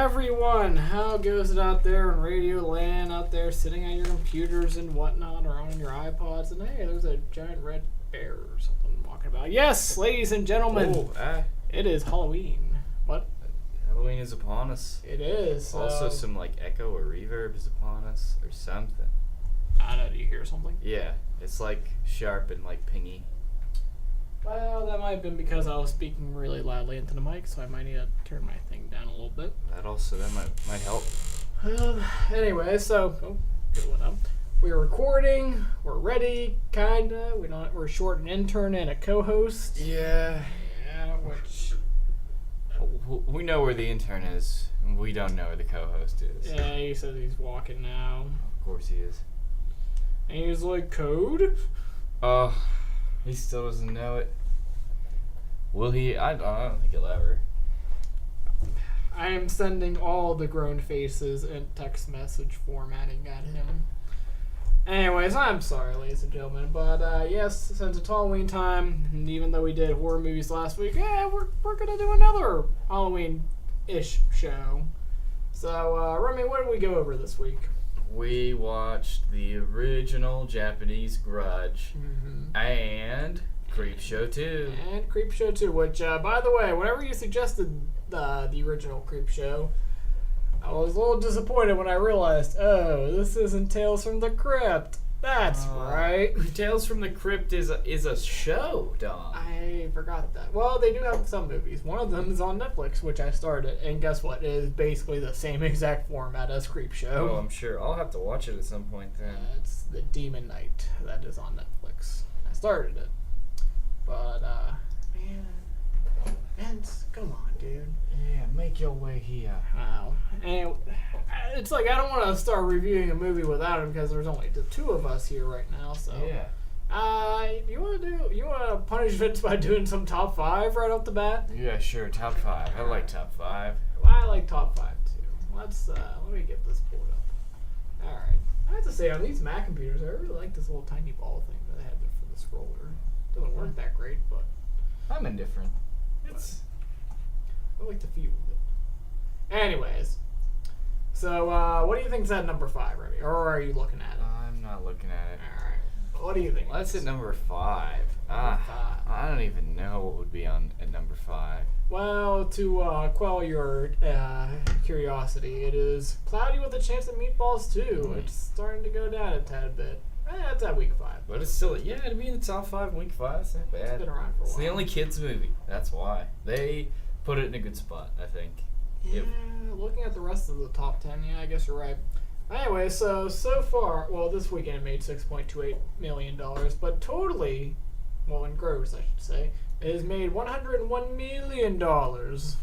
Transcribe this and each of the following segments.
everyone? How goes it out there in Radio Land, out there sitting on your computers and whatnot, or on your iPods? And hey, there's a giant red bear or something walking about. Yes, ladies and gentlemen, it is Halloween. What? Halloween is upon us. It is. Also, some like echo or reverb is upon us, or something. I know. Do you hear something? Yeah, it's like sharp and like pingy. Well, that might have been because I was speaking really loudly into the mic, so I might need to turn my thing down a little bit. That might help. Anyway, so good one up. We're recording. We're ready, kinda. We're short an intern and a co-host. Yeah. Which. We know where the intern is. We don't know where the co-host is. Yeah, he says he's walking now. Of course he is. And he's like, code? Oh, he still doesn't know it. Will he? I don't think he'll ever. I am sending all the grown faces in text message formatting at him. Anyways, I'm sorry, ladies and gentlemen, but yes, since it's Halloween time, and even though we did horror movies last week, we're gonna do another Halloween-ish show. So, Remy, what did we go over this week? We watched the original Japanese Grudge and Creepshow 2. And Creepshow 2, which, by the way, whenever you suggested the original Creepshow, I was a little disappointed when I realized, this isn't Tales from the Crypt. That's right. Tales from the Crypt is a show, Dom. I forgot that. Well, they do have some movies. One of them is on Netflix, which I started, and guess what? It is basically the same exact format as Creepshow. Oh, I'm sure. I'll have to watch it at some point then. It's The Demon Knight that is on Netflix. I started it. But, man, Vince, come on, dude. Yeah, make your way here. Wow. And it's like I don't want to start reviewing a movie without him because there's only the two of us here right now. So yeah. You want to punish Vince by doing some top 5 right off the bat? Yeah, sure. Top 5. I like top 5. Well, I like top 5 too. Let me get this pulled up. All right. I have to say on these Mac computers, I really like this little tiny ball thing that I had there for the scroller. Doesn't work that great, but I'm indifferent. I like the feel of it. Anyways, so what do you think's at number 5, Remy? Or are you looking at it? I'm not looking at it. All right. What do you think? Let's hit number 5. I don't even know what would be at number 5. Well, to quell your curiosity, it is Cloudy with a Chance of Meatballs 2. It's starting to go down a tad bit. It's at week 5. But it's still, to be in the top 5 in week 5, it's not bad. It's been around for a while. It's the only kids movie. That's why. They put it in a good spot, I think. Yeah, looking at the rest of the top 10, I guess you're right. Anyway, so far, well, this weekend it made $6.28 million, but totally, well, in gross, I should say, it has made $101 million. So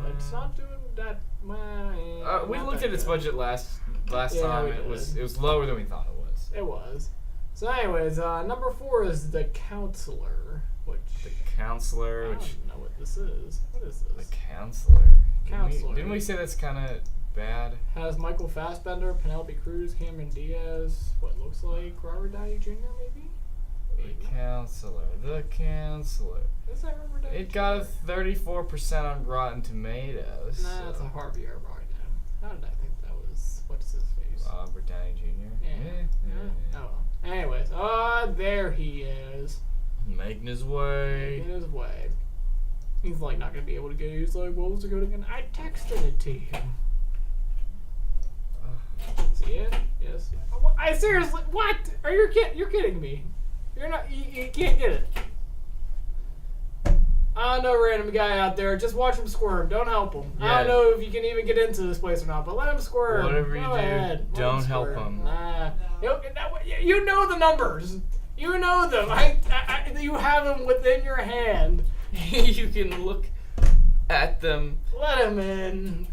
it's not doing that well. We looked at its budget last time. It was lower than we thought it was. It was. So anyways, number 4 is The Counselor, which... The Counselor, I don't even know what this is. What is this? The Counselor. Counselor. Didn't we say that's kind of bad? Has Michael Fassbender, Penelope Cruz, Cameron Diaz, what looks like Robert Downey Jr. maybe? The Counselor. The Counselor. Is that Robert Downey Jr.? It got a 34% on Rotten Tomatoes. Nah, that's a Harvey R. Bardem. How did I think that was? What's his face? Robert Downey Jr. Yeah. Oh well. Anyways, there he is. Making his way. Making his way. He's like not gonna be able to get it. He's like, what was it going again? I texted it to you. See it? Yes. I seriously, what? You're kidding me. You're not. You can't get it. I don't know, random guy out there. Just watch him squirm. Don't help him. Yeah. I don't know if you can even get into this place or not, but let him squirm. Whatever you do, don't help him. Nah. You know the numbers. You know them. You have them within your hand. You can look at them. Let him in.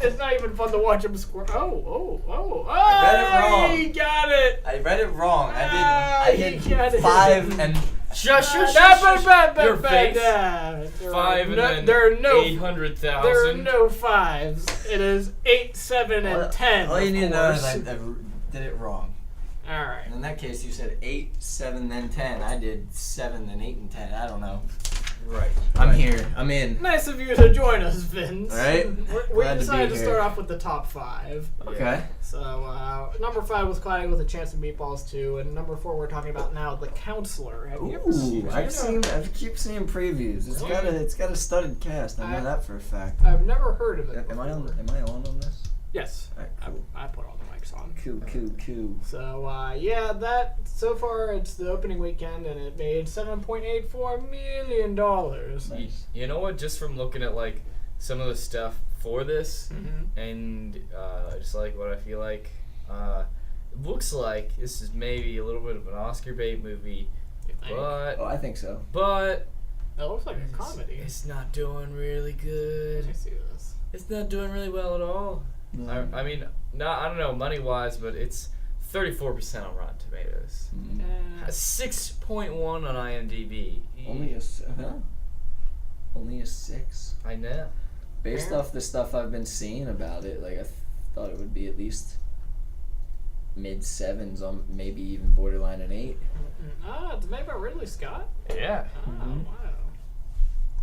It's not even fun to watch him squirm. Oh. I read it wrong. He got it. I read it wrong. I did 5 and... Shush. Your face. 5 and then there are no 800,000. There are no 5s. It is 8, 7, and 10. All you need to know is I did it wrong. All right. In that case, you said 8, 7, then 10. I did 7, then 8, and 10. I don't know. Right. I'm here. I'm in. Nice of you to join us, Vince. All right. We Glad to be decided to here. start off with the top 5. Okay. So, number 5 was Cloudy with a Chance of Meatballs 2, and number 4 we're talking about now, The Counselor. Have you ever seen Ooh, I keep seeing previews. It's got a studded cast. I know that for a fact. I've never heard of it. Am I on this? Yes. All right, cool. I put all the mics on. Cool. So, yeah, that, so far, it's the opening weekend, and it made $7.84 million. Nice. You know what? Just from looking at like some of the stuff for this, Mm-hmm. and just like what I feel like, it looks like this is maybe a little bit of an Oscar bait movie, You think? Oh, I think so. but It looks like a comedy. it's not doing really good. Let me see this. It's not doing really well at all. I mean, I don't know money wise, but it's 34% on Rotten Tomatoes. Mm. 6.1 on IMDb. Only a 6. I know. Based Fair. off the stuff I've been seeing about it, like I thought it would be at least mid-7s, on maybe even borderline an 8. It's made by Ridley Scott? Yeah. Oh, Mhm. wow.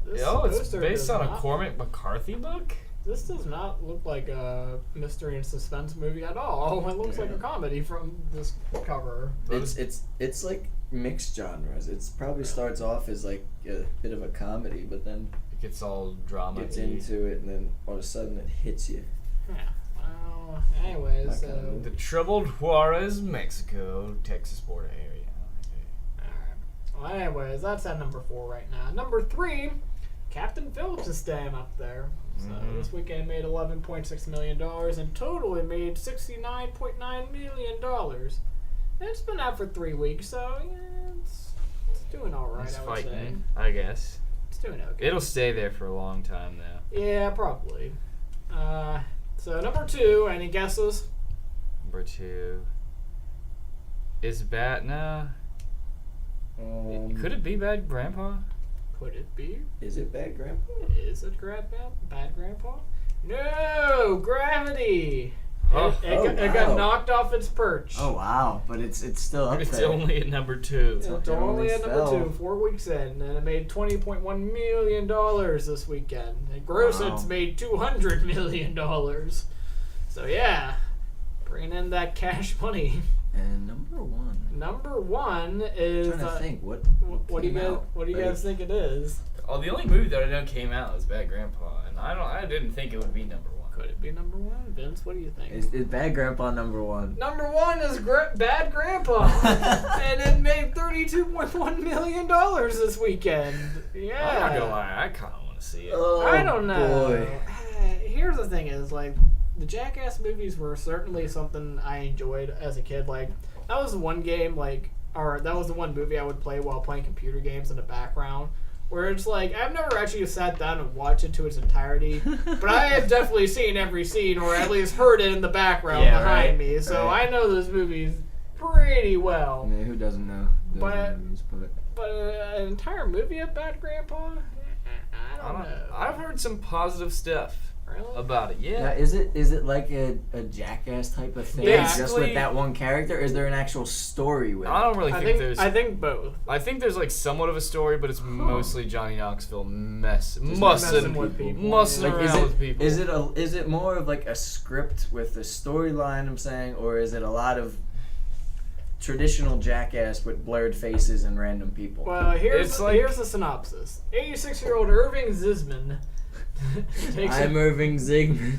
This It's poster based does on a not- Cormac McCarthy book. This does not look like a mystery and suspense movie at all. It looks like a Yeah. comedy from this cover. It's like mixed genres. It's probably starts off as like a bit of a comedy, but then It gets all drama. gets into it, and then all of a sudden it hits you. Yeah. Well, anyways, That kind of The troubled Juarez, Mexico, Texas border area. alright. Well, anyways, that's at number 4 right now. Number 3, Captain Phillips is staying up there. So this weekend made $11.6 million. In total, it made $69.9 million. It's been out for 3 weeks, so yeah, it's doing all right. It's I would say fighting, I guess. it's doing okay. It'll stay there for a long time now. Yeah, probably. So number 2, any guesses? Number 2 is Nah. Could it be Bad Grandpa? Could it be? Is it Bad Grandpa? Is it Bad Grandpa? No, Gravity. Oh. It got knocked off its perch. Oh wow! But it's still up It's there. only at number 2. It's It only only at number fell. 2, 4 weeks in, and it made $20.1 million this weekend. And gross, Wow. it's made $200 million. So yeah, bringing in that cash money. And number 1. Number 1 is. I'm trying to think what What do you came guys? out? What do you guys think it is? Oh, the only movie that I know came out is Bad Grandpa, and I didn't think it would be number 1. Could it be number 1, Vince? What do you think? Is Bad Grandpa number 1? Number 1 is Bad Grandpa, and it made $32.1 million this weekend. Yeah. I'm not gonna lie, I kind of want to see it. Oh, I don't know. boy. Here's the thing: is like the Jackass movies were certainly something I enjoyed as a kid. Like that was the one game, or that was the one movie I would play while playing computer games in the background. Where it's like, I've never actually sat down and watched it to its entirety, but I have definitely seen every scene, or at least heard it in the background behind right, me. So right. I know those movies pretty well. I mean, who doesn't know those But- movies? But an entire movie of Bad Grandpa? I don't know. I've heard some positive stuff Really? about it. Now, Yeah. is it like a Jackass type of thing, Yeah. just Basically- with that one character? Or is there an actual story with I it? don't really think there's. I think both. I think there's like somewhat of a story, but it's mostly Johnny Knoxville messing mussing with people. mussing Like, around with people. is it more of like a script with a storyline? I'm saying, or is it a lot of traditional Jackass with blurred faces and random people? Well, here's It's like- here's the synopsis. 86-year-old Irving Zisman Irving Zigman.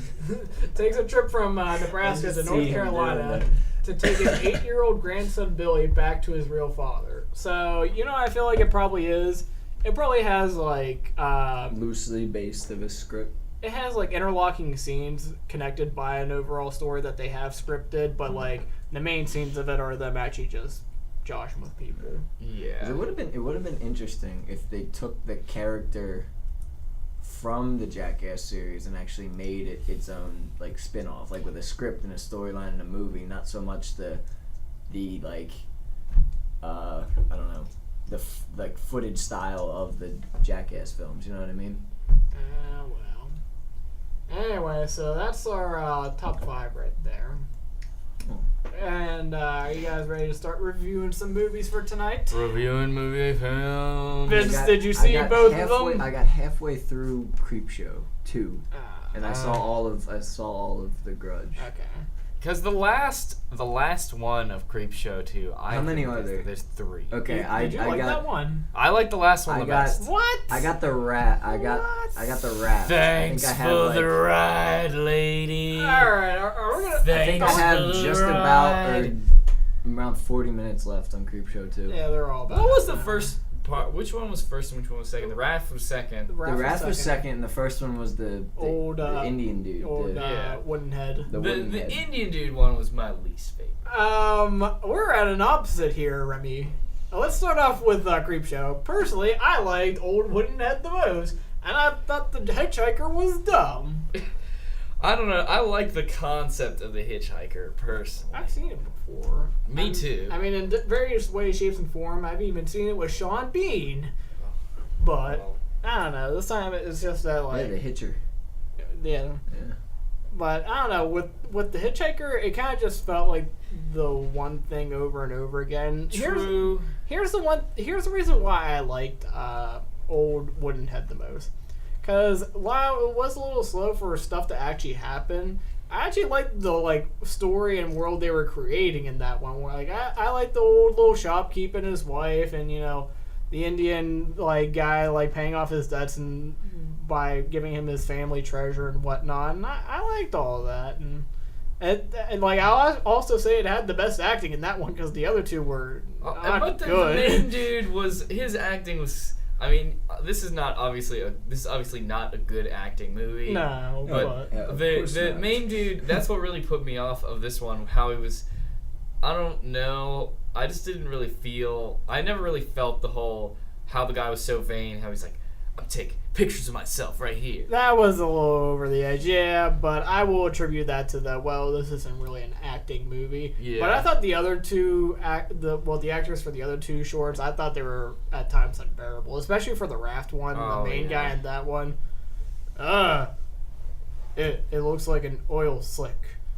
takes a trip from Nebraska to See North him Carolina doing to take his 8-year-old grandson Billy back to his real father. So, I feel like it probably is. It probably has Loosely based of a script. it has interlocking scenes connected by an overall story that they have scripted, but the main scenes of it are them actually just joshing with people. Yeah. It would have been interesting if they took the character from the Jackass series and actually made it its own spin-off, with a script and a storyline and a movie, not so much the I don't know, the footage style of the Jackass films, you know what I mean? Well. Anyway, so that's our top 5 right there. And are you guys ready to start reviewing some movies for tonight? Reviewing movie films. Vince, did you see both of them? I got halfway through Creepshow 2, and I saw all of The Grudge. Okay. Because the last one of Creepshow 2, How many are there? There's 3. Okay, Did you like that one? I like the last one the best. What? I got the rat. I got the rat. Thanks I think I for had, the ride, lady. Alright, are we gonna... I think I have for the just ride. around 40 minutes left on Creepshow 2. Yeah, they're all about What was it. the first part? Which one was first and which one was second? The Wrath was second. The Wrath was second, and the first one was the Indian dude. Wooden Head. The wooden The head. Indian dude one was my least favorite. We're at an opposite here, Remy. Let's start off with Creepshow. Personally, I liked Old Wooden Head the most, and I thought the hitchhiker was dumb. I don't know. I like the concept of the hitchhiker, personally. I've seen it before. Me too. I mean, in various ways, shapes, and form. I've even seen it with Sean Bean. But, I don't know. This time it's just that, like... the hitcher. Yeah. But, I don't know. With the hitchhiker, it kind of just felt like the one thing over and over again. True. Here's the reason why I liked Old Wooden Head the most. Because while it was a little slow for stuff to actually happen, I actually liked the story and world they were creating in that one. Where, I liked the old little shopkeep and his wife, and the Indian guy paying off his debts and by giving him his family treasure and whatnot. And I liked all of that. And I'll also say it had the best acting in that one because the other two were not good. The main dude his acting was. I mean, this is obviously not a good acting movie. No, but the main dude, that's what really put me off of this one. How he was, I don't know. I just didn't really feel. I never really felt the whole how the guy was so vain. How he's like, I'm taking pictures of myself right here. That was a little over the edge, yeah. But I will attribute that to this isn't really an acting movie. Yeah. But I thought the other two, the actors for the other two shorts, I thought they were at times unbearable, especially for the Raft one, the main guy in that one. It looks like an oil slick.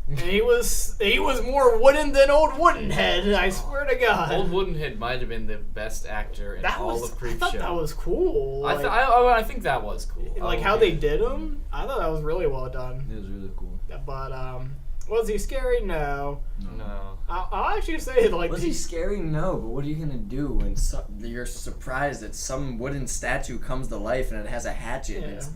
And he was more wooden than Old Wooden Head. I swear to God. Old Wooden Head might have been the best actor in all of Creepshow. I thought that was cool. I think that was cool. How they did him. I thought that was really well done. It was really cool. But was he scary? No. No. I'll actually say Was he scary? No. But what are you gonna do when you're surprised that some wooden statue comes to life and it has a hatchet? Yeah. And it's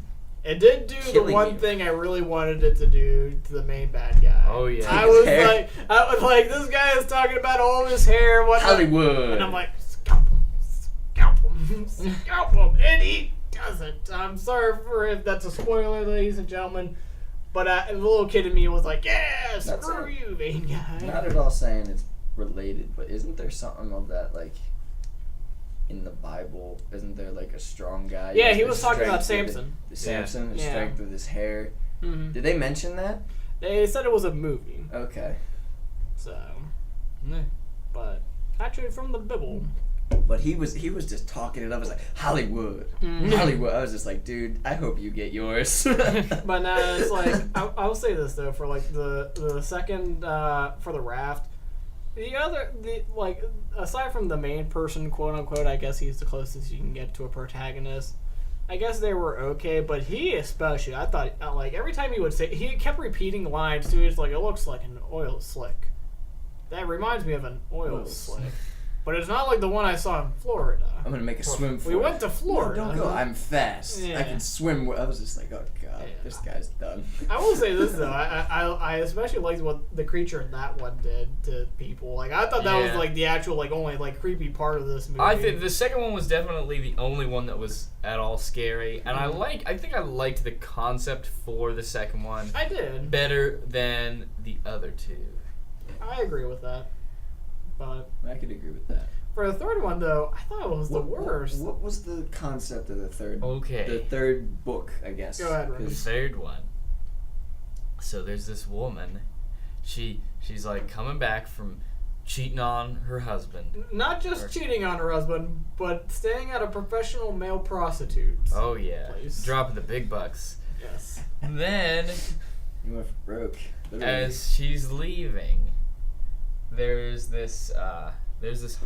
It did do the one thing I really wanted it to do to the main bad guy. Oh yeah. I was like, this guy is talking about all of his hair and whatnot. Hollywood. And I'm like, scalp him, scalp him, and he doesn't. I'm sorry if that's a spoiler, ladies and gentlemen, but the little kid in me was like, yeah, screw you, main guy. Not at all saying it's related, but isn't there something of that in the Bible? Isn't there a strong guy? Yeah, he was talking about Samson. The strength with his hair. Mm-hmm. Did they mention that? They said it was a movie. Okay. So, but actually from the Bible. But he was just talking it up as Hollywood, Hollywood. I was just like, dude, I hope you get yours. But now it's I'll say this though, for the second for the Raft, aside from the main person, quote unquote, I guess he's the closest you can get to a protagonist. I guess they were okay, but he especially, I thought every time he would say, he kept repeating lines too. It's it looks like an oil slick. That reminds me of an oil slick. But it's not like the one I saw in Florida. I'm gonna make a swim for We went to Florida. No, don't go. I'm fast. Yeah. I can swim. I was just like, oh god, this guy's done. I will say this though, I especially liked what the creature in that one did to people. I thought that was the actual only creepy part of this movie. I think the second one was definitely the only one that was at all scary, and I think I liked the concept for the second one. I did better than the other two. I agree with that. But I could agree with that. For the third one, though, I thought it was the worst. What was the concept of the third? Okay. The third book, I guess. Go ahead, Remy. The third one. So there's this woman. She's coming back from cheating on her husband. Not just cheating on her husband, but staying at a professional male prostitute. Oh yeah. Place. Dropping the big bucks. Yes. And then You went broke. Literally. as she's leaving, there's this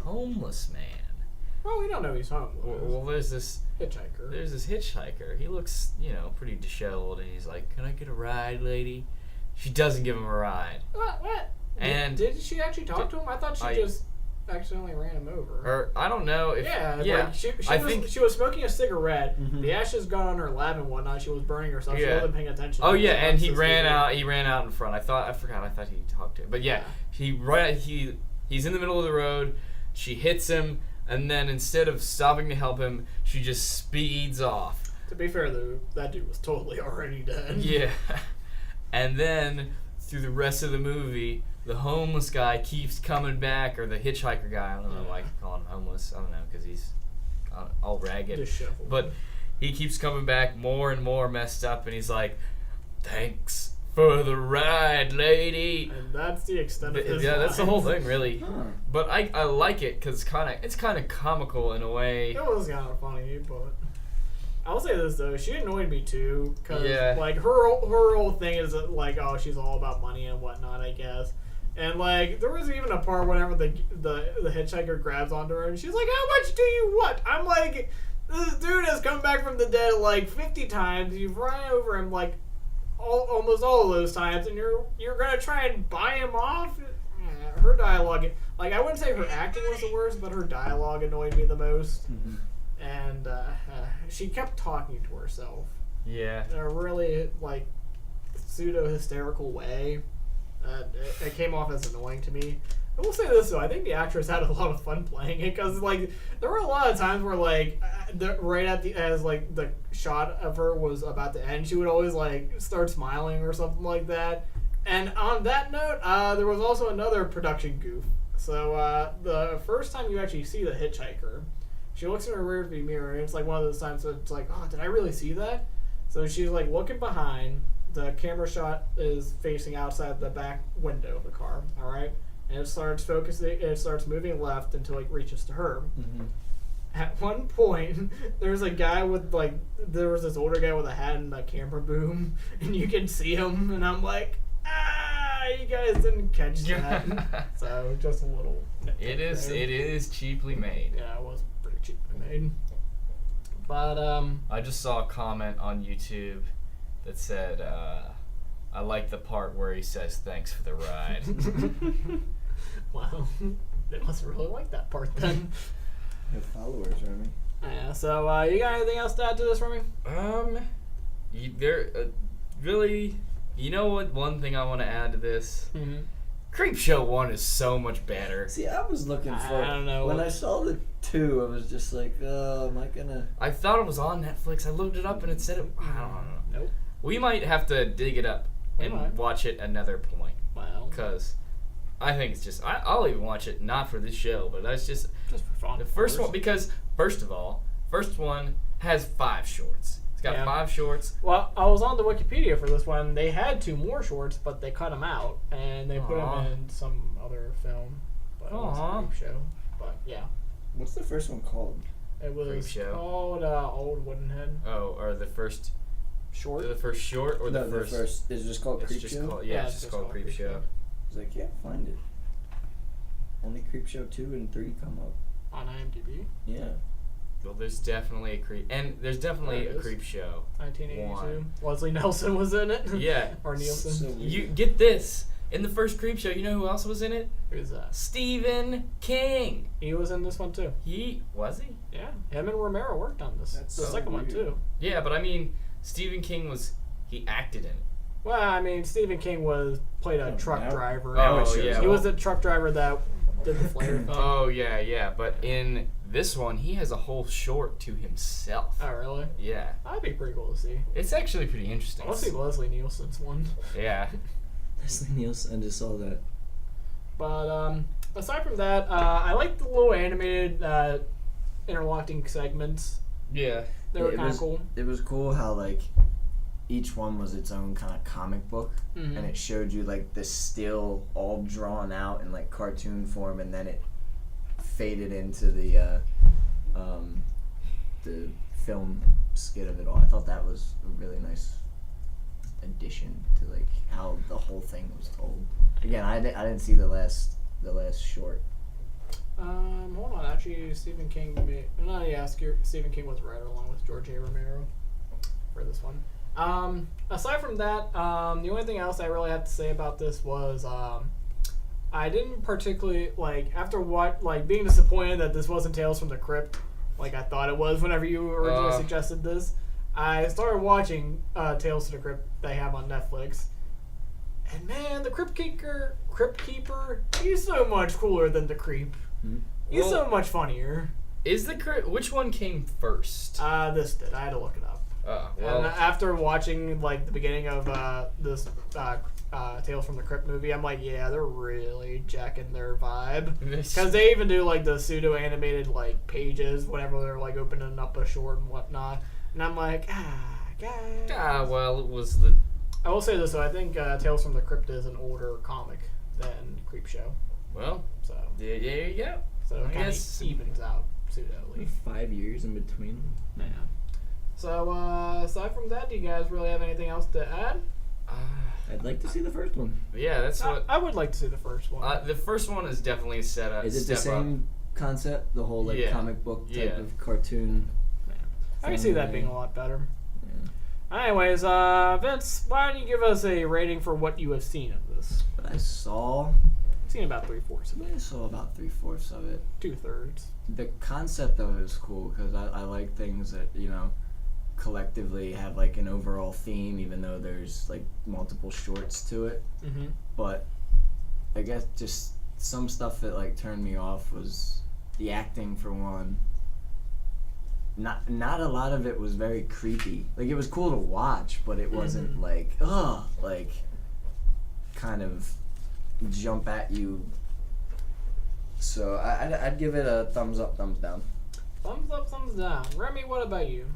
homeless man. Well, we don't know he's homeless. Well, there's this hitchhiker. He looks, pretty disheveled, and he's like, "Can I get a ride, lady?" She doesn't give him a ride. What? And did she actually talk to him? I thought she just accidentally ran him over. Or I don't know if Like she was smoking a cigarette. Mm-hmm. The ashes got on her lap and whatnot. She was burning herself. She wasn't paying attention. Oh yeah, and he ran out. He ran out in front. I thought he talked to her, but he's in the middle of the road. She hits him, and then instead of stopping to help him, she just speeds off. To be fair, though, that dude was totally already dead. Yeah, and then through the rest of the movie, the homeless guy keeps coming back, or the hitchhiker guy. I don't know why I call him homeless. I don't know, because he's all ragged. Disheveled. But he keeps coming back more and more messed up, and he's like, "Thanks for the ride, lady." And that's the extent of his that's the whole thing, really. Huh. But I like it because it's kind of comical in a way. It was kind of funny, but I'll say this though, she annoyed me too, cause like her whole thing is that, like, oh, she's all about money and whatnot, I guess. And like there was even a part whenever the hitchhiker grabs onto her and she's like, "How much do you want?" I'm like, this dude has come back from the dead like 50 times. You've run over him like almost all of those times, and you're gonna try and buy him off. Her dialogue, like, I wouldn't say her acting was the worst, but her dialogue annoyed me the most. Mm-hmm. And she kept talking to herself. Yeah. In a really, like, pseudo-hysterical way. It came off as annoying to me. I will say this, though. I think the actress had a lot of fun playing it, because, like, there were a lot of times where, like, right at as, like, the shot of her was about to end, she would always, like, start smiling or something like that. And on that note, there was also another production goof. So, the first time you actually see the hitchhiker, she looks in her rearview mirror, and it's like one of those times that it's like, oh, did I really see that? So she's like looking behind. The camera shot is facing outside the back window of the car. All right, and it starts focusing. It starts moving left until it reaches to her. Mm-hmm. At one point, there's a guy with there was this older guy with a hat and a camera boom, and you can see him, and I'm like, you guys didn't catch that. So just a little. It is cheaply made. Yeah, it was pretty cheaply made. But I just saw a comment on YouTube that said, "I like the part where he says thanks for the ride." Wow, they must really like that part then. Have followers, Remy. Yeah. So you got anything else to add to this, Remy? Really, you know what? One thing I want to add to this. Mm-hmm. Creepshow 1 is so much better. See, I was looking for. I don't know. When I saw the 2, I was just like, oh, am I gonna? I thought it was on Netflix. I looked it up and it said it. I don't know. Nope. We might have to dig it up and watch it another point. Wow. Because I think it's just. I'll even watch it not for this show, but that's just for fun. The first one, because first of all, first one has 5 shorts. It's got 5 shorts. Well, I was on the Wikipedia for this one. They had 2 more shorts, but they cut them out and they put them in some other film. But it was a Creepshow. But yeah. What's the first one called? It was Creepshow. called Old Wooden Head. Oh, or the first short? The first short or No, the first? Is it just called It's Creepshow? just called, Yeah, it's just called Creepshow. I was like, can't find it. Only Creepshow 2 and 3 come up. On IMDb. Yeah. Well, there's definitely a creep show. 1982. Leslie Nelson was in it. Yeah. Or Nielsen. So You get this. In the first creep show, you know who else was in it? Who's that? Stephen King. He was in this one too. Was he? Yeah. Him and Romero worked on this. That's the so second one weird. too. Yeah, but I mean, Stephen King he acted in it. Well, I mean, Stephen King played a truck driver. Oh, yeah. He was the truck driver that did the flare thing. Oh, yeah. But in this one, he has a whole short to himself. Oh, really? Yeah. That'd be pretty cool to see. It's actually pretty interesting. I want to see Leslie Nielsen's one. Yeah. Leslie Nielsen, I just saw that. But aside from that, I like the little animated interlocking segments. Yeah. They were kind of cool. It was cool how, like, each one was its own kind of comic book, and it showed you, like, the still all drawn out in, like, cartoon form, and then it faded into the film skit of it all. I thought that was a really nice addition to, like, how the whole thing was told. Again, I didn't see the last the last short. Hold on. Actually, Stephen King Stephen King was right along with George A. Romero for this one. Aside from that, the only thing else I really had to say about this was I didn't particularly after being disappointed that this wasn't Tales from the Crypt, like I thought it was whenever you originally suggested this. I started watching Tales from the Crypt they have on Netflix, and man, the Crypt Keeper, he's so much cooler than the Creep. Mm-hmm. He's so much funnier. Is the Crypt? Which one came first? This did. I had to look it up. Well, And after watching the beginning of this Tales from the Crypt movie, I'm like, yeah, they're really jacking their vibe, because they even do the pseudo animated pages whenever they're opening up a short and whatnot, and I'm like, guys. Well, it was the. I will say this though, I think Tales from the Crypt is an older comic than Creepshow. Well, So there you go. so it I kind guess- of evens out pseudoly. 5 years in between them. Yeah. So aside from that, do you guys really have anything else to add? I'd like to see the first one. Yeah, that's what. I would like to see the first one. The first one is definitely set up. Is it the same concept? The whole Yeah. comic book type Yeah. of cartoon? I can see that being a lot better. Yeah. Anyways, Vince, why don't you give us a rating for what you have seen of this? But I saw I've seen about 3/4 of it. I saw about 3/4 of it. 2/3. The concept of it is cool because I like things that collectively have an overall theme, even though there's multiple shorts to it. Mm-hmm. But I guess just some stuff that turned me off was the acting, for one. Not a lot of it was very creepy. It was cool to watch, but it wasn't kind of jump at you. So I'd give it a thumbs up, thumbs down. Thumbs up, thumbs down. Remy, what about you?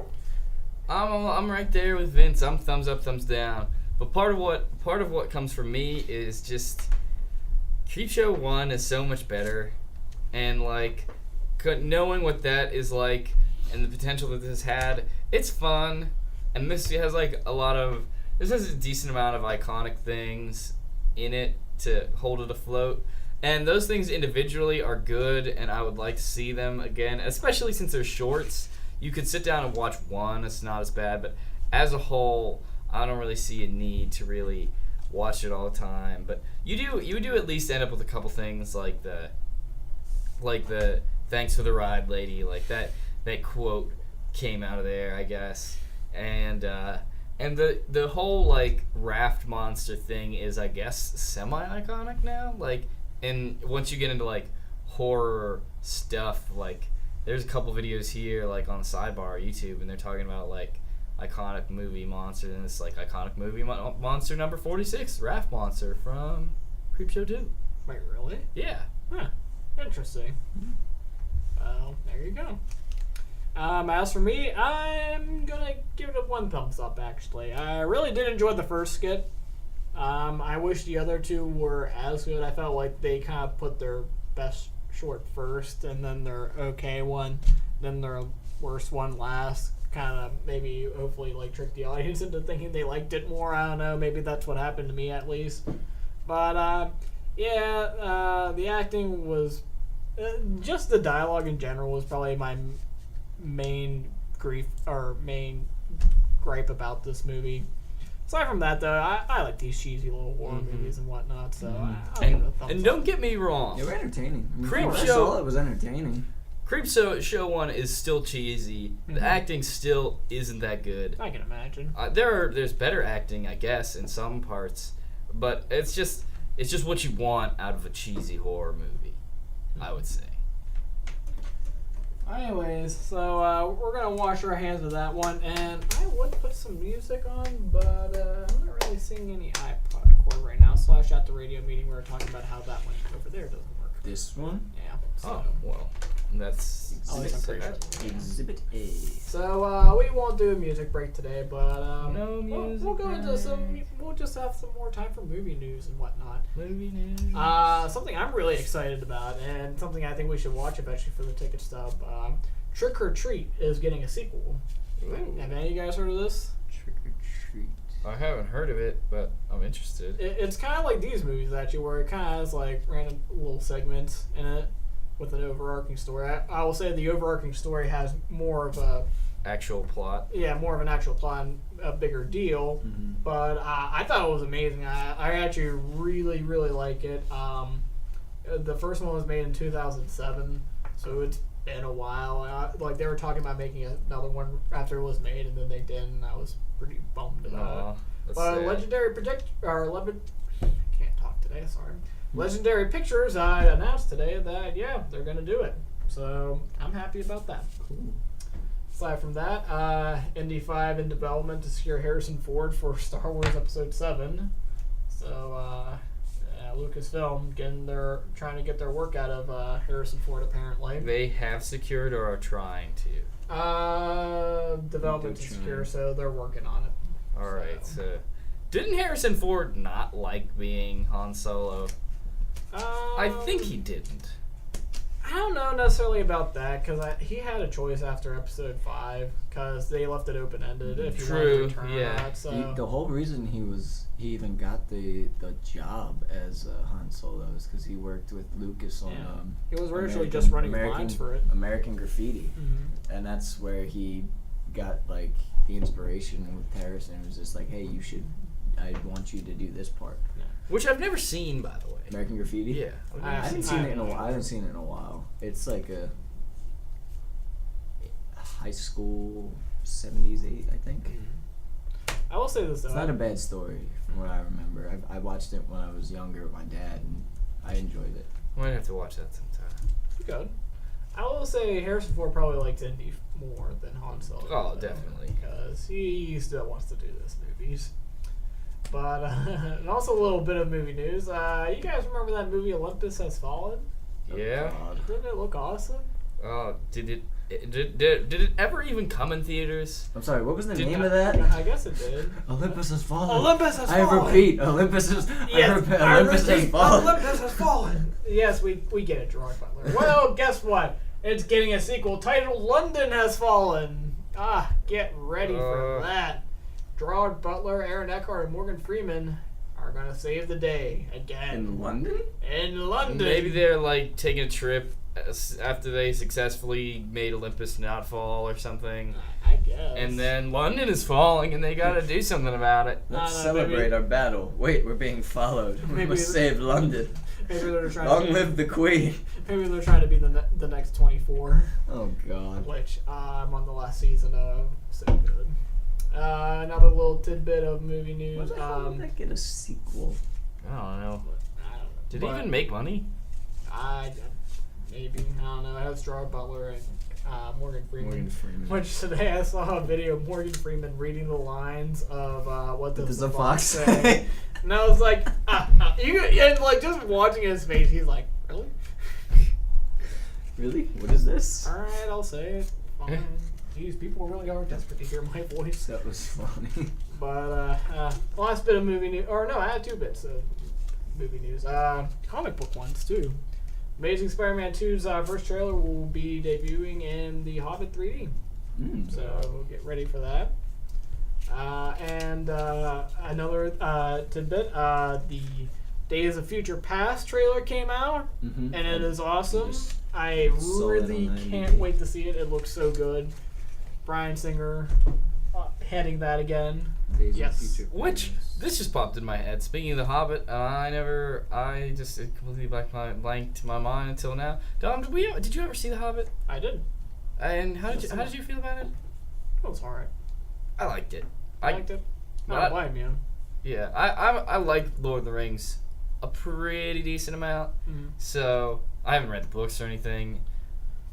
I'm right there with Vince. I'm thumbs up, thumbs down. But part of what comes from me is just Creepshow 1 is so much better, and knowing what that is like and the potential that this had, it's fun, and this has this has a decent amount of iconic things in it to hold it afloat. And those things individually are good, and I would like to see them again, especially since they're shorts. You could sit down and watch one, it's not as bad, but as a whole, I don't really see a need to really watch it all the time. But you do at least end up with a couple things like the thanks for the ride, lady, that quote came out of there, I guess. And the whole raft monster thing is, I guess, semi-iconic now. And once you get into horror stuff, there's a couple videos here on the sidebar YouTube, and they're talking about iconic movie monsters, and it's iconic movie monster number 46, Raft Monster from Creepshow 2. Wait, really? Yeah. Huh. Interesting. Well, there you go. As for me, I'm gonna give it a 1 thumbs up, actually. I really did enjoy the first skit. I wish the other two were as good. I felt like they kind of put their best short first, and then their okay one, then their worst one last. Kind of maybe, hopefully, trick the audience into thinking they liked it more. I don't know. Maybe that's what happened to me, at least. But, the acting was... just the dialogue in general was probably my main gripe about this movie. Aside from that, though, I like these cheesy little horror movies and whatnot, so I'll give it a thumbs And up. don't get me wrong. They were entertaining. Creepshow- It was entertaining. Creepshow 1 is still cheesy. The acting still isn't that good. I can imagine. There's better acting, I guess, in some parts, but it's just what you want out of a cheesy horror movie, I would say. Anyways, so we're gonna wash our hands of that one, and I would put some music on, but I'm not really seeing any iPod cord right now. Slash at the radio meeting, we were talking about how that one over there doesn't work. This one? Yeah. So, Oh, well, that's... at least I'm pretty sure it's working. Exhibit A. So we won't do a music break today, but No music we'll go into some. break. We'll just have some more time for movie news and whatnot. Movie news. Something I'm really excited about, and something I think we should watch eventually for the ticket stub. Trick or Treat is getting a sequel. Ooh. Have any of you guys heard of this? Trick or treat. I haven't heard of it, but I'm interested. It's kind of like these movies, actually, where it kind of has, like, random little segments in it with an overarching story. I will say the overarching story has more of a... Actual plot. Yeah, more of an actual plot and a bigger deal. Mm-hmm. But I thought it was amazing. I actually really, really like it. The first one was made in 2007, so it's been a while. Like, they were talking about making another one after it was made, and then they didn't, and I was pretty bummed about it. But sad. Legendary can't talk today, sorry. Legendary Pictures announced today that, yeah, they're going to do it. So, I'm happy about that. Cool. Aside from that, Indy 5 in development to secure Harrison Ford for Star Wars Episode 7. So, Lucasfilm trying to get their work out of Harrison Ford, apparently. They have secured or are trying to. Development to secure, so they're working on it. Alright, so didn't Harrison Ford not like being Han Solo? I think he didn't. I don't know necessarily about that, because he had a choice after Episode 5, because they left it open-ended if he wanted to return or not. So. The whole reason he even got the job as Han Solo is because he worked with Lucas on he was originally just running lines for it. American Graffiti, Mm-hmm. and that's where he got like the inspiration with Harrison. It was just like, hey, I want you to do this part. Which I've never seen, by the way. American Graffiti. Yeah, I haven't seen it in a while. I haven't seen it in a while. It's like a high school 70s, I think. I will say this though. It's not a bad story from what I remember. I watched it when I was younger with my dad, and I enjoyed it. Might have to watch that sometime. Good. I will say Harrison Ford probably likes Indy more than Han Solo. Oh, definitely. Because he still wants to do this movies. But, and also a little bit of movie news. You guys remember that movie Olympus Has Fallen? Yeah. Oh, Didn't it look awesome? Did it ever even come in theaters? I'm sorry, what was the Did name not- of that? I guess it did. Olympus Has Fallen. Olympus Has I Fallen. repeat, Olympus Has Olympus Has Fallen. Olympus Has Fallen. Yes, we get it, Gerard Butler. Well, guess what? It's getting a sequel titled London Has Fallen. Get ready for that. Gerard Butler, Aaron Eckhart, and Morgan Freeman are going to save the day again. In London? In London. Maybe they're like taking a trip after they successfully made Olympus not fall or something. I guess. And then London is falling and they gotta do something about it. Let's no, celebrate maybe- our battle. Wait, we're being followed. We Maybe must the- save London. Maybe they're trying Long to live the Queen. Maybe they're trying to be the next 24, Oh, God. which I'm on the last season of. So good. Another little tidbit of movie news. Why the hell did that get a sequel? I don't know. I don't know. Did it But even make money? Maybe. I don't know. It has Gerard Butler and Morgan Freeman. Morgan Freeman. Which today I saw a video of Morgan Freeman reading the lines of what does the fox say? say? And I was like, and like just watching his face, he's like, really? Really? What is this? All right, I'll say it. Fine. Jeez, people really are desperate to hear my voice. That was funny. But last bit of movie news, or no, I had 2 bits of movie news. Comic book ones too. Amazing Spider-Man 2's first trailer will be debuting in the Hobbit 3D. So we'll get ready for that. And another tidbit, the Days of Future Past trailer came out, Mm-hmm. and it is awesome. Just I saw it really on can't IMDb. wait to see it. It looks so good. Brian Singer heading that again. Days of Yes. Future Which, Past. this just popped in my head. Speaking of The Hobbit, it completely blanked my mind until now. Dom, did you ever see The Hobbit? I did. And how did you feel about it? It was alright. I liked it. I liked it. I What? don't blame you. Yeah, I like Lord of the Rings a pretty decent amount. Mhm. So I haven't read the books or anything,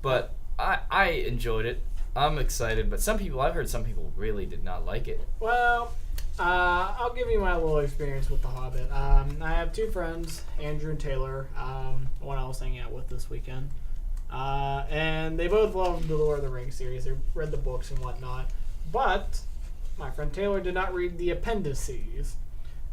but I enjoyed it. I'm excited, but I've heard some people really did not like it. Well, I'll give you my little experience with The Hobbit. I have 2 friends, Andrew and Taylor, one I was hanging out with this weekend. And they both love the Lord of the Rings series. They read the books and whatnot. But my friend Taylor did not read the appendices,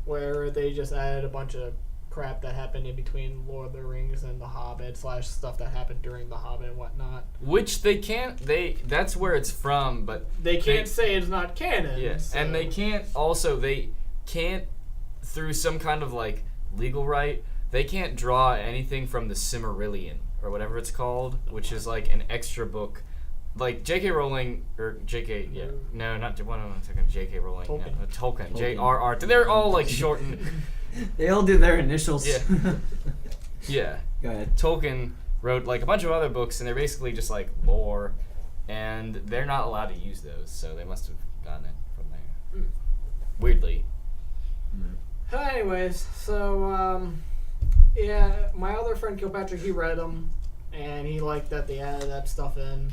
where they just added a bunch of crap that happened in between Lord of the Rings and The Hobbit / stuff that happened during The Hobbit and whatnot. Which they can't. That's where it's from, but they can't say it's not canon. Yes, so. and they can't. Also, they can't through some kind of like legal right. They can't draw anything from the Silmarillion or whatever it's called, which is like an extra book. Like J.K. Rowling or J.K. Yeah, no, not one second. J.K. Rowling, Tolkien. No, Tolkien. J.R.R. They're all like shortened. They all do their initials. Yeah. Yeah. Go ahead. Tolkien wrote like a bunch of other books, and they're basically just like lore, and they're not allowed to use those, so they must have gotten it from there. Weirdly. Anyways, so yeah, my other friend Kilpatrick, he read them, and he liked that they added that stuff in.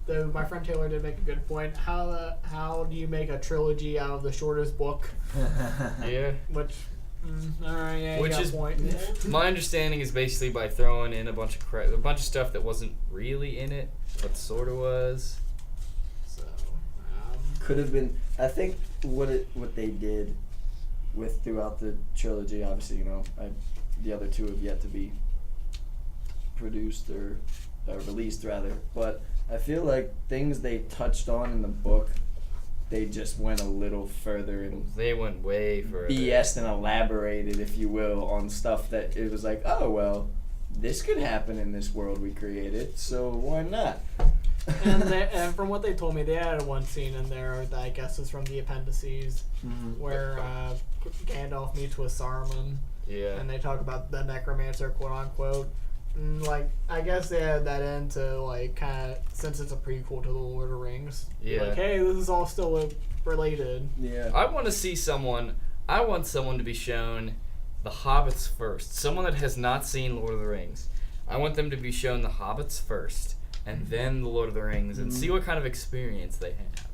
Though my friend Taylor did make a good point. How do you make a trilogy out of the shortest book? Yeah. Which, alright, yeah, Which you got is a point. My understanding is basically by throwing in a bunch of stuff that wasn't really in it, but sort of was. So, Could have been. I think what they did with throughout the trilogy. Obviously, the other two have yet to be produced or released rather. But I feel like things they touched on in the book, they just went a little further and They went way further. BS'd and elaborated, if you will, on stuff that it was like, oh well, this could happen in this world we created, so why not? and from what they told me, they added one scene in there that I guess is from the appendices, where Gandalf meets with Saruman, Yeah. and they talk about the necromancer, quote unquote. And, like, I guess they added that in to, like, kind of, since it's a prequel to the Lord of the Rings. Yeah. Like, hey, this is all still related. Yeah. I want someone to be shown The Hobbits first. Someone that has not seen Lord of the Rings. I want them to be shown The Hobbits first, and then The Lord of the Rings, and see what kind of experience they have.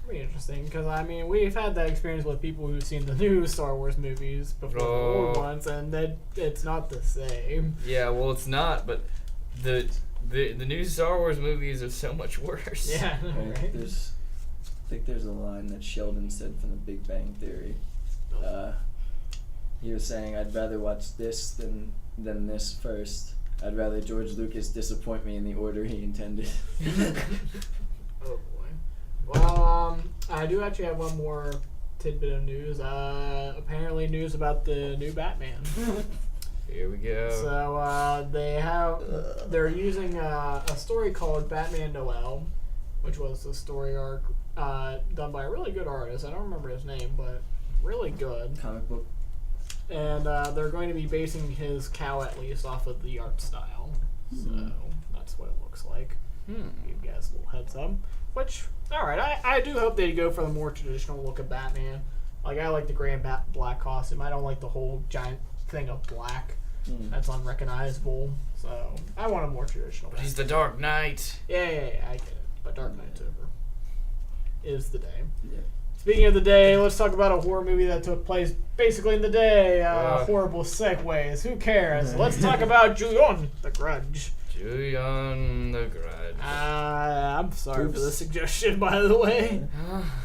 Pretty interesting, because, I mean, we've had that experience with people who've seen the new Star Wars movies before the old ones, and it's not the same. Yeah, well, it's not, but the new Star Wars movies are so much worse. Yeah, right? I think there's a line that Sheldon said from The Big Bang Theory. He was saying, I'd rather watch this than this first. I'd rather George Lucas disappoint me in the order he intended. Oh boy. Well, I do actually have one more tidbit of news. Apparently news about the new Batman. Here we go. So they're using a story called Batman Noel, which was a story arc done by a really good artist. I don't remember his name, but really good. Comic book. And they're going to be basing his cowl at least off of the art style. So that's what it looks like. Give you guys a little heads up. Which, alright, I do hope they go for the more traditional look of Batman. Like, I like the gray and black costume. I don't like the whole giant thing of black. That's unrecognizable. So, I want a more traditional He's the Dark Knight. Yeah, I get it. But Dark Knight's over. Is the day. Yeah. Speaking of the day, let's talk about a horror movie that took place basically in the day. Horrible segues. Who cares? Let's talk about Julian the Grudge. Julian the Grudge. I'm sorry for the suggestion, by the way.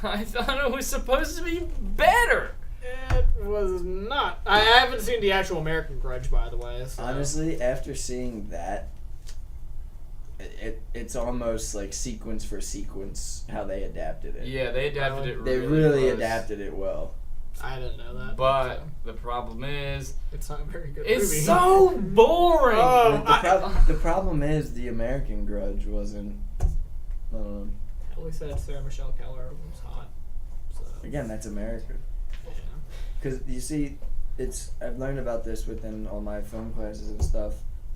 I thought it was supposed to be better. It was not. I haven't seen the actual American Grudge, by the way. So. Honestly, after seeing that, it's almost like sequence for sequence how they adapted it. Yeah, they adapted it They really really close. adapted it well. I didn't know that. But the problem is, it's not a very good it's movie. so boring. The problem is the American Grudge wasn't. At least that Sarah Michelle Gellar was hot. So. Again, that's America. Yeah. Because you see, I've learned about this within all my film classes and stuff.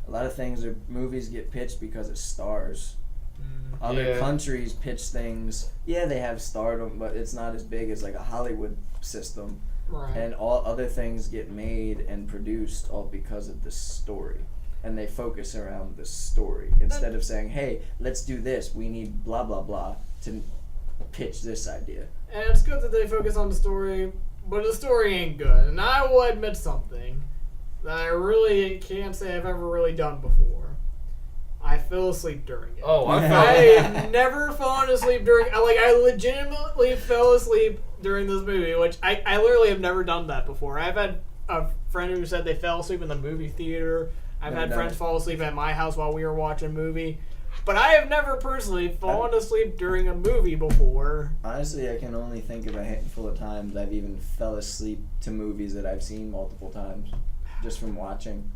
A lot of movies get pitched because of stars. Other countries pitch things. Yeah, they have stardom, but it's not as big as like a Hollywood system. Right. And all other things get made and produced all because of the story. And they focus around the story. Instead of saying, hey, let's do this. We need blah, blah, blah to pitch this idea. And it's good that they focus on the story, but the story ain't good. And I will admit something that I really can't say I've ever really done before. I fell asleep during it. Oh, I've never fallen asleep during... I legitimately fell asleep during this movie, which I literally have never done that before. I've had a friend who said they fell asleep in the movie theater. I've had friends fall asleep at my house while we were watching a movie. But I have never personally fallen asleep during a movie before. Honestly, I can only think of a handful of times I've even fell asleep to movies that I've seen multiple times, just from watching.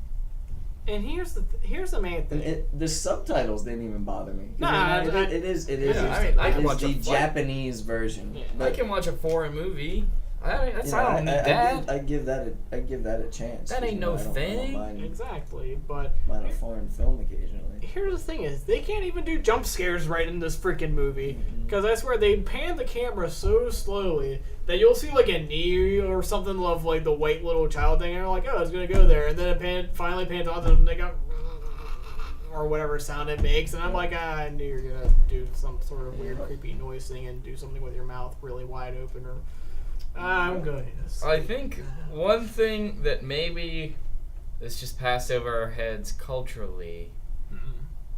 And here's the main thing. And the subtitles didn't even bother me. Nah, it is I can watch the a Japanese version. Yeah. I can watch a foreign movie. I don't need I that. I give that a chance. That ain't no I don't thing. Exactly, but mind a foreign film occasionally. here's the thing: is they can't even do jump scares right in this freaking movie. Because I swear they pan the camera so slowly that you'll see like a knee or something of like the white little child thing, and you're like, oh, it's gonna go there, and then it finally pans on them, and they go or whatever sound it makes, and I'm like, I knew you were gonna do some sort of weird, creepy noise thing and do something with your mouth really wide open, or I'm good. I think one thing that maybe this just passed over our heads culturally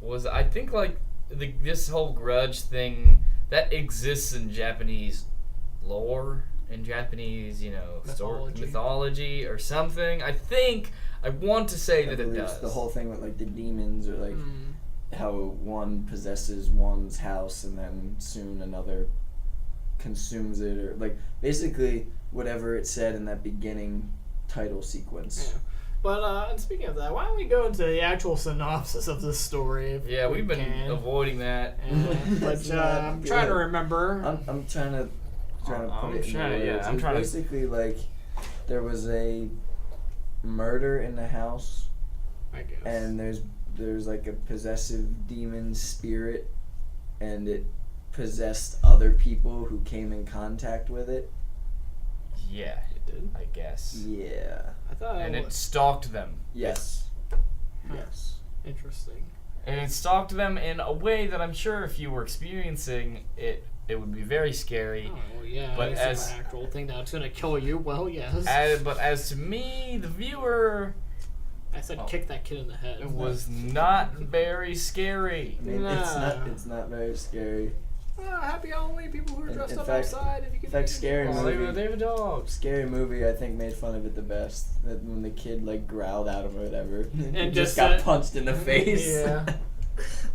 was, I think, like this whole grudge thing that exists in Japanese lore, in Japanese, mythology or something. I want to say that it does. The whole thing with like the demons, or like how one possesses one's house and then soon another consumes it, or like basically whatever it said in that beginning title sequence. Yeah. But and speaking of that, why don't we go into the actual synopsis of this story? Yeah, we've been avoiding that. But I'm trying to remember. I'm trying to put it in words. I'm trying basically like there was a murder in the house, I guess. and there's like a possessive demon spirit, and it possessed other people who came in contact with it. Yeah, it did. I guess. Yeah. I thought it stalked them. Yes. Yes. Interesting. And it stalked them in a way that I'm sure if you were experiencing it, it would be very scary. Oh, well, yeah. But it's as an actual thing that's gonna kill you, well, yes. But as to me, the viewer, I said kick that kid in the head. it was not very scary. I mean, it's not very scary. Happy Halloween, people who are dressed up outside. If you can. In fact, scary movie. They have a dog. Scary movie, I think, made fun of it the best. That when the kid like growled at him or whatever, and just got punched in the face. Yeah.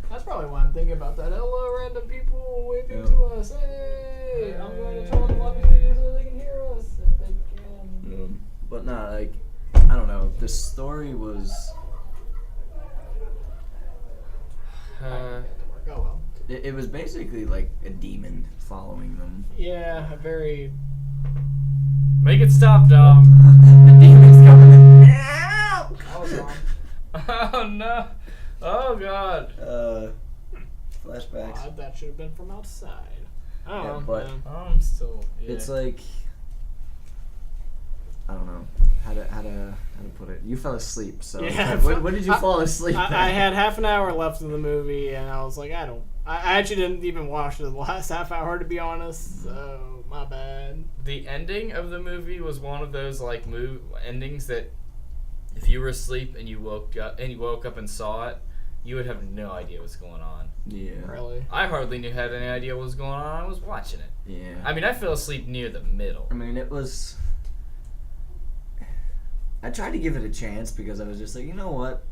That's probably why I'm thinking about that. Hello, random people waving to us. Hey, I'm going to tell them loud speakers so they can hear us if they can. But nah, like I don't know. The story was. Oh well. It was basically like a demon following them. Yeah, a very. Make it stop, dog. The demon's coming. That was wrong. Oh no! Oh god! Flashbacks. That should have been from outside. Oh, Yeah, but I'm still. Yeah. it's like I don't know how to put it. You fell asleep, so Yeah, what did you fall asleep? I had half an hour left in the movie, and I was like, I actually didn't even watch the last half hour, to be honest. So my bad. The ending of the movie was one of those like endings that if you were asleep and you woke up and saw it, you would have no idea what's going on. Yeah. Really? I hardly had any idea what was going on. I was watching it. Yeah. I mean, I fell asleep near the middle. I mean, it was. I tried to give it a chance because I was just like, you know what?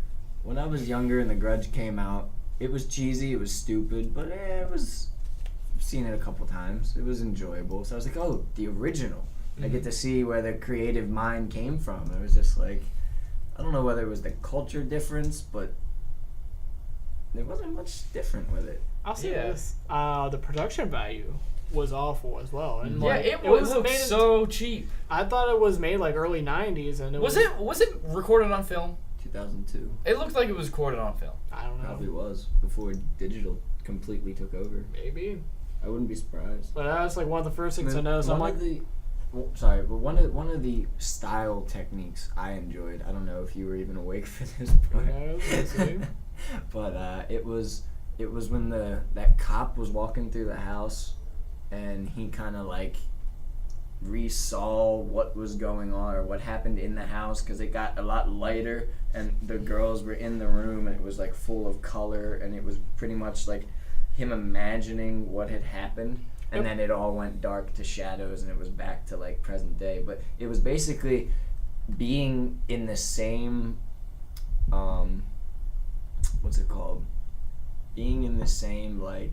When I was younger and The Grudge came out, it was cheesy, it was stupid, but it was. I've seen it a couple times. It was enjoyable. So I was like, oh, the original. I get to see where the creative mind came from. It was just like, I don't know whether it was the culture difference, but there wasn't much different with it. I'll say this: the production value was awful as well, and Yeah, like, it was made so cheap. I thought it was made like early '90s, and Was it recorded on film? 2002. It looked like it was recorded on film. I don't know. Probably was before digital completely took over. Maybe. I wouldn't be surprised. But that's like one of the first things I noticed. I'm like, one of the style techniques I enjoyed. I don't know if you were even awake for this part. Yeah, I was listening. But it was when that cop was walking through the house, and he kind of like resaw what was going on or what happened in the house, because it got a lot lighter and the girls were in the room and it was like full of color, and it was pretty much like him imagining what had happened, and then it all went dark to shadows and it was back to like present day. But it was basically being in the same what's it called? Being in the same like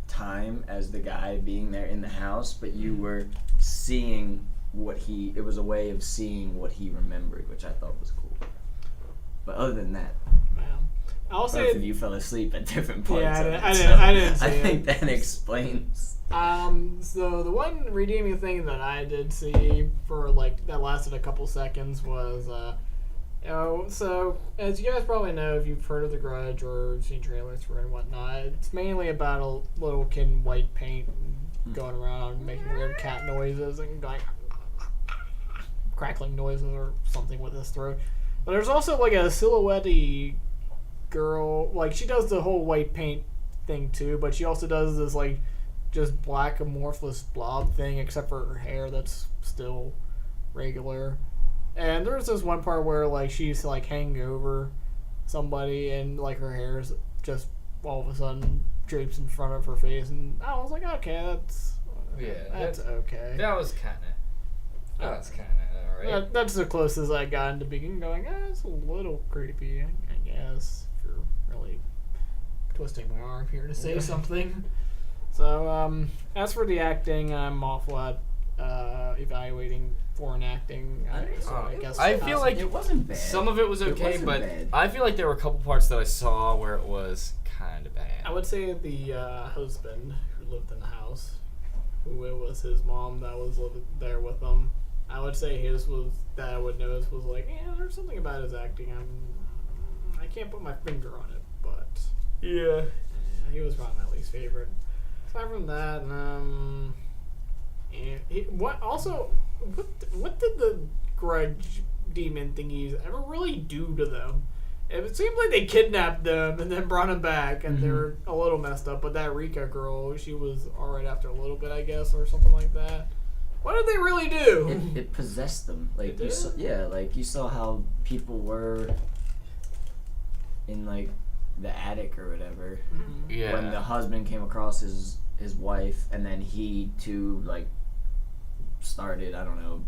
time as the guy being there in the house, but you were seeing it was a way of seeing what he remembered, which I thought was cool. But other than that, I'll both say of you fell asleep at different parts. Yeah, I I didn't see it. think that explains. So the one redeeming thing that I did see for like that lasted a couple seconds was, so as you guys probably know, if you've heard of The Grudge or seen trailers for it and whatnot, it's mainly about a little kid in white paint going around making weird cat noises and going crackling noises or something with his throat. But there's also like a silhouette-y girl, like she does the whole white paint thing too, but she also does this like just black amorphous blob thing, except for her hair that's still regular. And there's this one part where like she's like hanging over somebody and like her hair's just all of a sudden drapes in front of her face, and I was like, okay, that's okay. That was kind of alright. That's the closest I got in the beginning, going, it's a little creepy, I guess, if you're really twisting my arm here to say something. So, as for the acting, I'm awful at evaluating foreign acting. I guess I feel like it wasn't bad. Some of it was okay, but bad. I feel like there were a couple parts that I saw where it was kind of bad. I would say the husband who lived in the house, who it was his mom that was living there with them, I would say his was, that I would notice was like, there's something about his acting. I can't put my finger on it, but Yeah. he was probably my least favorite. Aside from that, what did the Grudge demon thingies ever really do to them? It seemed like they kidnapped them and then brought them back, and they were a little messed up. But that Rika girl, she was alright after a little bit, I guess, or something like that. What did they really do? It possessed them. Like It you saw, did? like you saw how people were in like the attic or whatever. Yeah. When the husband came across his wife, and then he too like started, I don't know,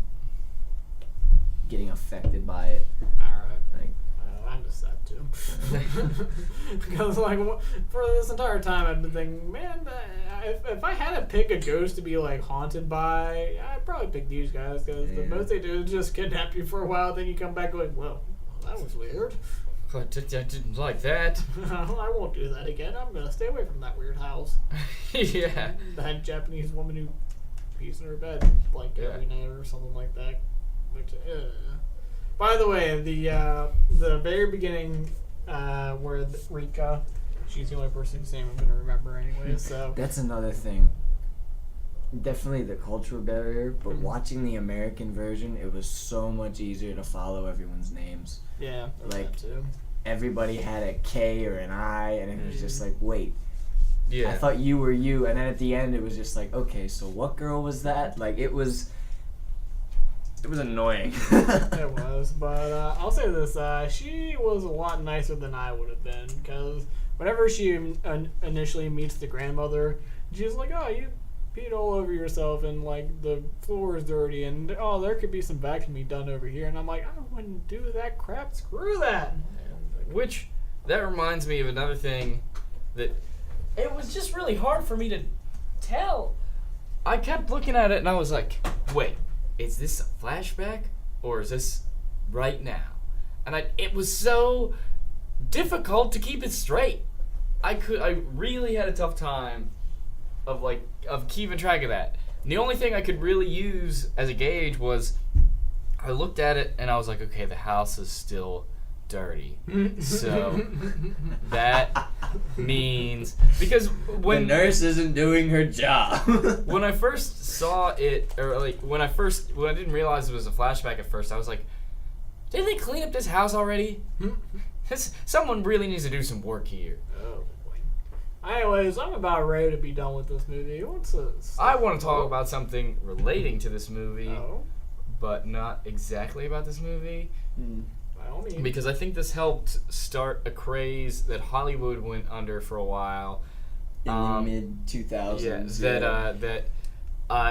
getting affected by it. Alright. Like, I missed that too. Because like for this entire time I've been thinking, man, if I had to pick a ghost to be like haunted by, I'd probably pick these guys, because the most they do is just kidnap you for a while, then you come back going, well, that was weird. I didn't like that. I won't do that again. I'm gonna stay away from that weird house. Yeah. That Japanese woman who pees in her bed like every night or something like that. Which, By the way, the very beginning, where Rika, she's the only person whose name I'm gonna remember anyway. So that's another thing. Definitely the cultural barrier, but watching the American version, it was so much easier to follow everyone's names. yeah, Like, that too. Everybody had a K or an I, and it was just like, wait, Yeah. I thought you were you, and then at the end it was just like, okay, so what girl was that? Like, it was annoying. It was, but I'll say this: she was a lot nicer than I would have been, because whenever she initially meets the grandmother, she's like, "Oh, you peed all over yourself, and like the floor is dirty, and oh, there could be some vacuuming done over here." And I'm like, "I wouldn't do that crap. Screw that." Which, that reminds me of another thing that it was just really hard for me to tell. I kept looking at it and I was like, wait, is this a flashback or is this right now? And it was so difficult to keep it straight. I really had a tough time of keeping track of that. And the only thing I could really use as a gauge was I looked at it and I was like, okay, the house is still dirty. So that means, because when the nurse isn't doing her job. when I first saw it, or like when I didn't realize it was a flashback at first, I was like, did they clean up this house already? Someone really needs to do some work here. Oh boy. Anyways, I'm about ready to be done with this movie. I want to talk about something relating to this movie, Oh, but not exactly about this movie. by all means. Because I think this helped start a craze that Hollywood went under for a while. In the mid-2000s. That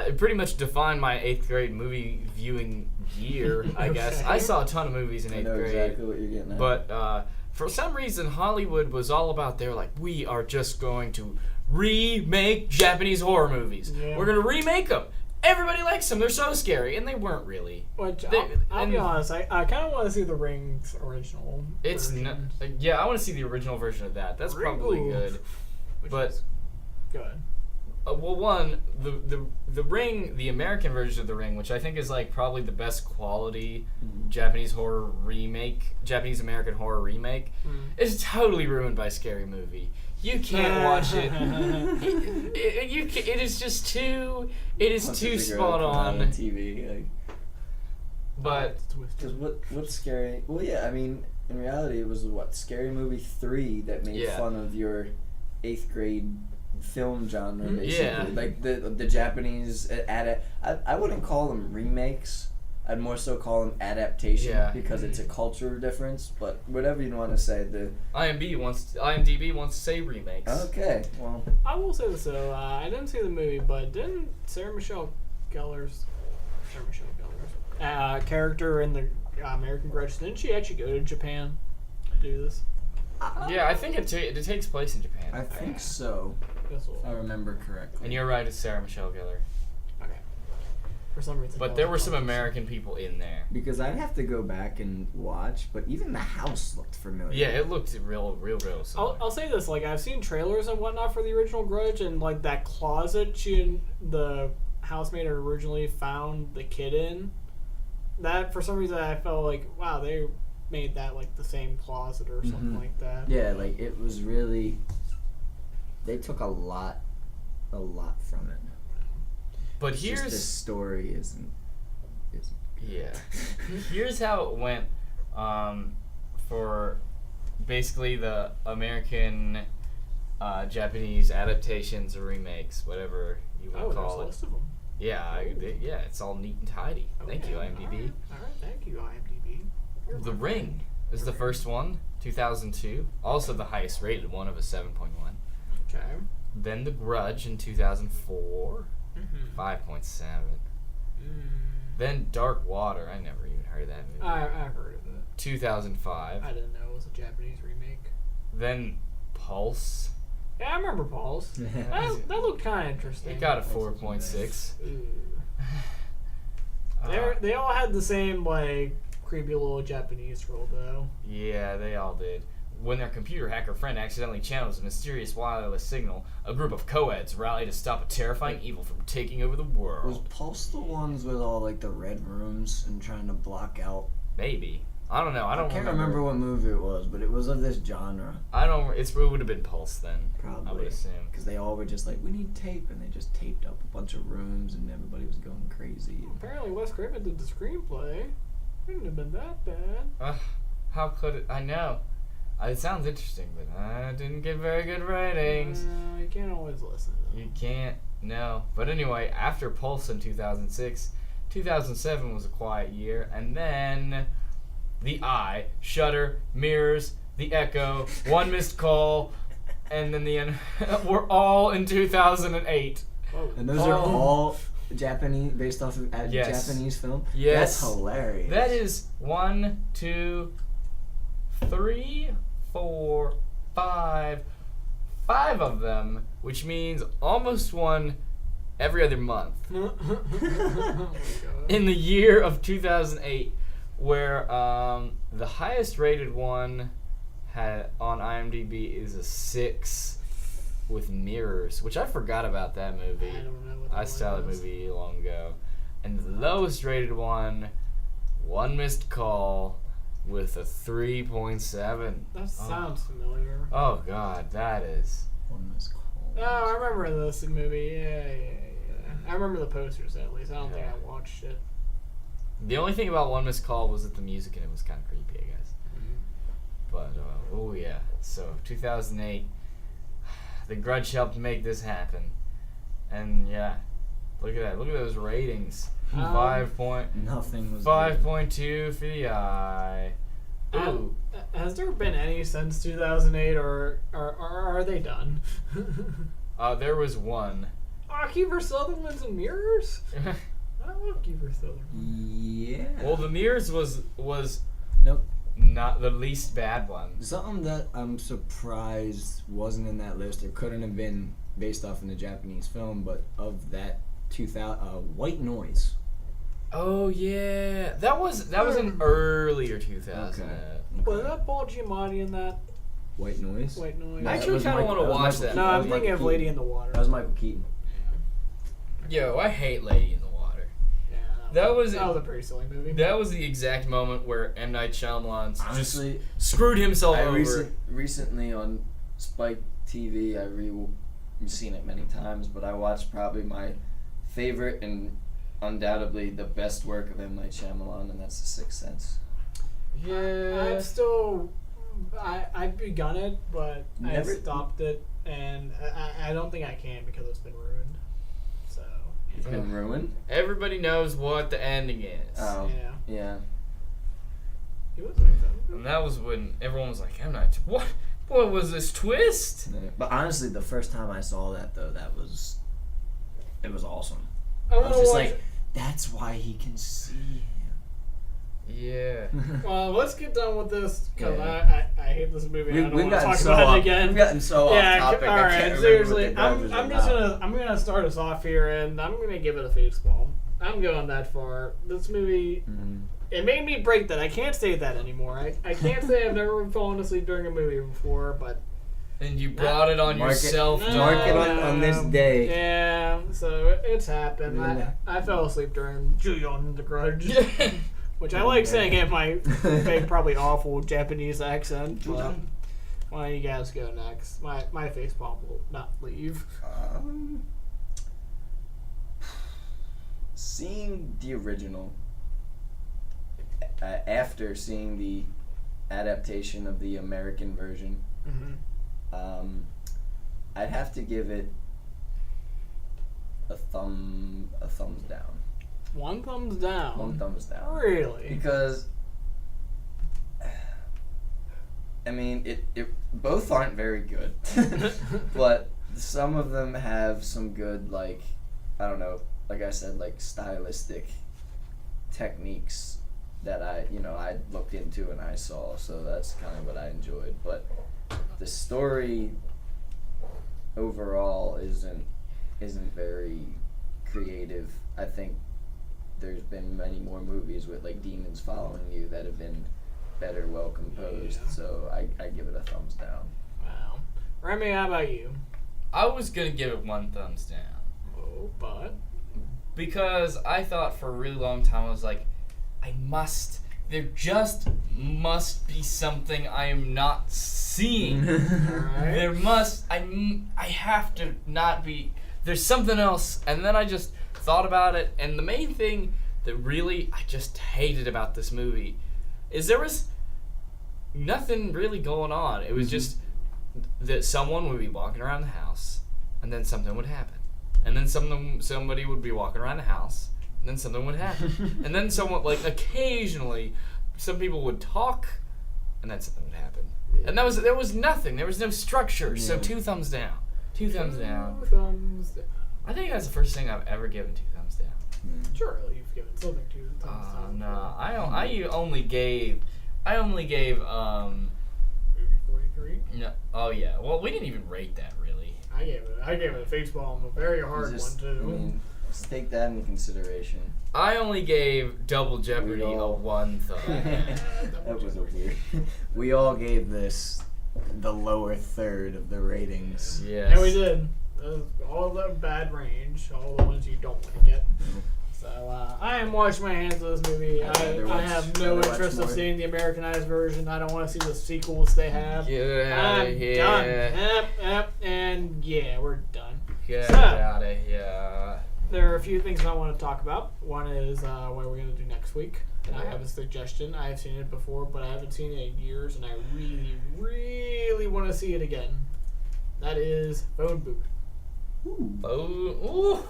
it pretty much defined my 8th grade movie viewing year, I guess. I saw a ton of movies in 8th grade. Exactly what you're getting at. But for some reason, Hollywood was all about, they're like, we are just going to remake Japanese horror movies. Yeah. We're going to remake them. Everybody likes them. They're so scary. And they weren't really. Which, I'll be honest, I kind of want to see the Rings original version. Yeah, I want to see the original version of that. That's probably good. But good. Well, one, the Ring, the American version of the Ring, which I think is like probably the best quality Japanese American horror remake, is totally ruined by Scary Movie. You can't watch it. It is just too. It is too spot on. TV, like. But because what's scary? Well, yeah, I mean, in reality, it was Scary Movie 3 that made fun of your 8th grade film genre, basically. Yeah. Like the Japanese I wouldn't call them remakes. I'd more so call them adaptation because it's a culture difference. But whatever you want to say, the IMDb wants to say remakes. Okay, well, I will say this though. I didn't see the movie, but didn't Sarah Michelle Gellar's character in the American Grudge, didn't she actually go to Japan to do this? Yeah, I think it takes place in Japan. I think so. If I remember correctly. And you're right, it's Sarah Michelle Gellar. Okay. For some reason. But there were some American people in there. Because I'd have to go back and watch, but even the house looked familiar. Yeah, it looked real similar. I'll say this, like, I've seen trailers and whatnot for the original Grudge, and, like, that closet the housemaid originally found the kid in, that, for some reason, I felt like, wow, they made that, like, the same closet or something like that. Yeah, like, it was really... They took a lot from it. But it's here's... Just the story isn't Yeah. Here's how it went for basically the American Japanese adaptations or remakes, whatever you want to call it. There's a list of them. Yeah, it's all neat and tidy. Thank you, IMDb. All right, thank you, IMDb. The Ring is the first one, 2002. Also the highest rated one of a 7.1. Okay. Then The Grudge in 2004, 5.7. Then Dark Water, I never even heard of that movie. I heard of it. 2005. I didn't know it was a Japanese remake. Then Pulse. Yeah, I remember Pulse. that looked kind of interesting. It got a 4.6. They all had the same, like, creepy little Japanese girl, though. Yeah, they all did. When their computer hacker friend accidentally channels a mysterious wireless signal, a group of co-eds rally to stop a terrifying evil from taking over the world. Was Pulse the ones with all, like, the red rooms and trying to block out? Maybe. I don't know. I can't remember what movie it was, but it was of this genre. It would have been Pulse then. Probably. I would assume. Because they all were just like, we need tape, and they just taped up a bunch of rooms, and everybody was going crazy. Apparently Wes Craven did the screenplay. It wouldn't have been that bad. How could it? I know. It sounds interesting, but I didn't get very good ratings. You can't always listen. You can't. No. But anyway, after Pulse in 2006, 2007 was a quiet year, and then The Eye, Shudder, Mirrors, The Echo, One Missed Call, and then the end. We're all in 2008. And those are all Japanese, based off of Japanese film? Yes. That's hilarious. That is 1, 2, 3, 4, 5 of them, which means almost one every other month. In the year of 2008, where the highest rated one on IMDb is a 6 with Mirrors, which I forgot about that movie. I don't know what I saw that movie long ago. And the lowest rated one, One Missed Call, with a 3.7. That sounds familiar. Oh God, that is. One Missed Call. Oh, I remember this movie. Yeah. I remember the posters at least. I don't think I watched it. The only thing about One Missed Call was that the music in it was kind of creepy, I guess. But oh yeah, so 2008, The Grudge helped make this happen, and yeah, look at that. Look at those ratings. 5.2 for The Eye. Ooh. Has there been any since 2008, or are they done? There was one. Kiefer Sutherland's in Mirrors? I love Kiefer Sutherland. Yeah. Well, The Mirrors was Nope. not the least bad one. Something that I'm surprised wasn't in that list or couldn't have been based off in the Japanese film, but of that 2000, White Noise. Oh yeah, that was an earlier 2000. Okay. Was that Paul Giamatti in that? White Noise? White Noise. No, I that actually was kind of Michael- want to that was watch Michael that. No, Keaton. I'm That was thinking Michael of Lady Keaton. in the Water. That was Michael Keaton. Yo, I hate Lady in the Water. Yeah, That was a pretty silly movie. That was the exact moment where M. Night Shyamalan Honestly, just screwed himself I over. recently on Spike TV, I've seen it many times, but I watched probably my favorite and undoubtedly the best work of M. Night Shyamalan, and that's The Sixth Sense. Yeah. I've begun it, but Never- I stopped it, and I don't think I can because it's been ruined. So, It's been ruined. Everybody knows what the ending is. Oh, yeah. yeah. It was like that. And that was when everyone was like, M. Night, what was this twist? But honestly, the first time I saw that though, it was awesome. I I want was to just watch. like, that's why he can see Yeah. him. Well, let's get done with this because Yeah. I hate this movie. I don't We've want to gotten talk so about off. it again. We've gotten so Yeah, off topic. all I right. can't remember Seriously, what the I'm grudge just is about. I'm gonna start us off here, and I'm gonna give it a face palm. I'm going that far. This movie, it made me break that. I can't say that anymore. I can't say I've never fallen asleep during a movie before, but And you brought it on Mark it- yourself. No, Mark it no, on this no. day. Yeah, so it's happened. Yeah. I fell asleep during Juyon the Grudge, Yeah. which I like saying in my fake, probably awful Japanese accent. But Juyon. why don't you guys go next? My face palm will not leave. Seeing the original after seeing the adaptation of the American version, I'd have to give it a thumbs down. One thumbs down. One thumbs down. Really? Because I mean, it both aren't very good, but some of them have some good, like, I don't know, like I said, like stylistic techniques that I looked into and I saw, so that's kind of what I enjoyed. But the story overall isn't very creative. I think there's been many more movies with like demons following you that have been better, well composed. Yeah. So I give it a thumbs down. Wow. Remy, how about you? I was gonna give it one thumbs down. Oh, but Because I thought for a really long time, I was like, there just must be something I am not seeing. alright. I have to not be, there's something else. And then I just thought about it, and the main thing that really I just hated about this movie is there was nothing really going on. It was just that someone would be walking around the house, and then something would happen. And then somebody would be walking around the house, and then something would happen. And then someone, like, occasionally, some people would talk, and then something would happen. And there was nothing. There was no structure. So Yeah. 2 thumbs down. 2 thumbs down. 2 thumbs down. I think that's the first thing I've ever given 2 thumbs down. Surely you've given something 2 thumbs Oh down. no, I only gave Movie 43. no, oh yeah. Well, we didn't even rate that really. I gave it a face palm, a very hard Just, one too. I mean, let's take that into consideration. I only gave Double Jeopardy We a all- 1 thumb. That was a weird. We all gave this the lower third of the ratings. Yes. And we did. All the bad range, all the ones you don't want to get. So I am washing my hands of this movie. I have no rather watch interest of more. seeing the Americanized version. I don't want to see the sequels they have. Get out of I'm here. done. And yeah, we're done. Get So- out of here. There are a few things I want to talk about. One is what we're going to do next week. And I have a suggestion. I have seen it before, but I haven't seen it in years, and I really, really want to see it again. That is Phone Booth. Oh, ooh.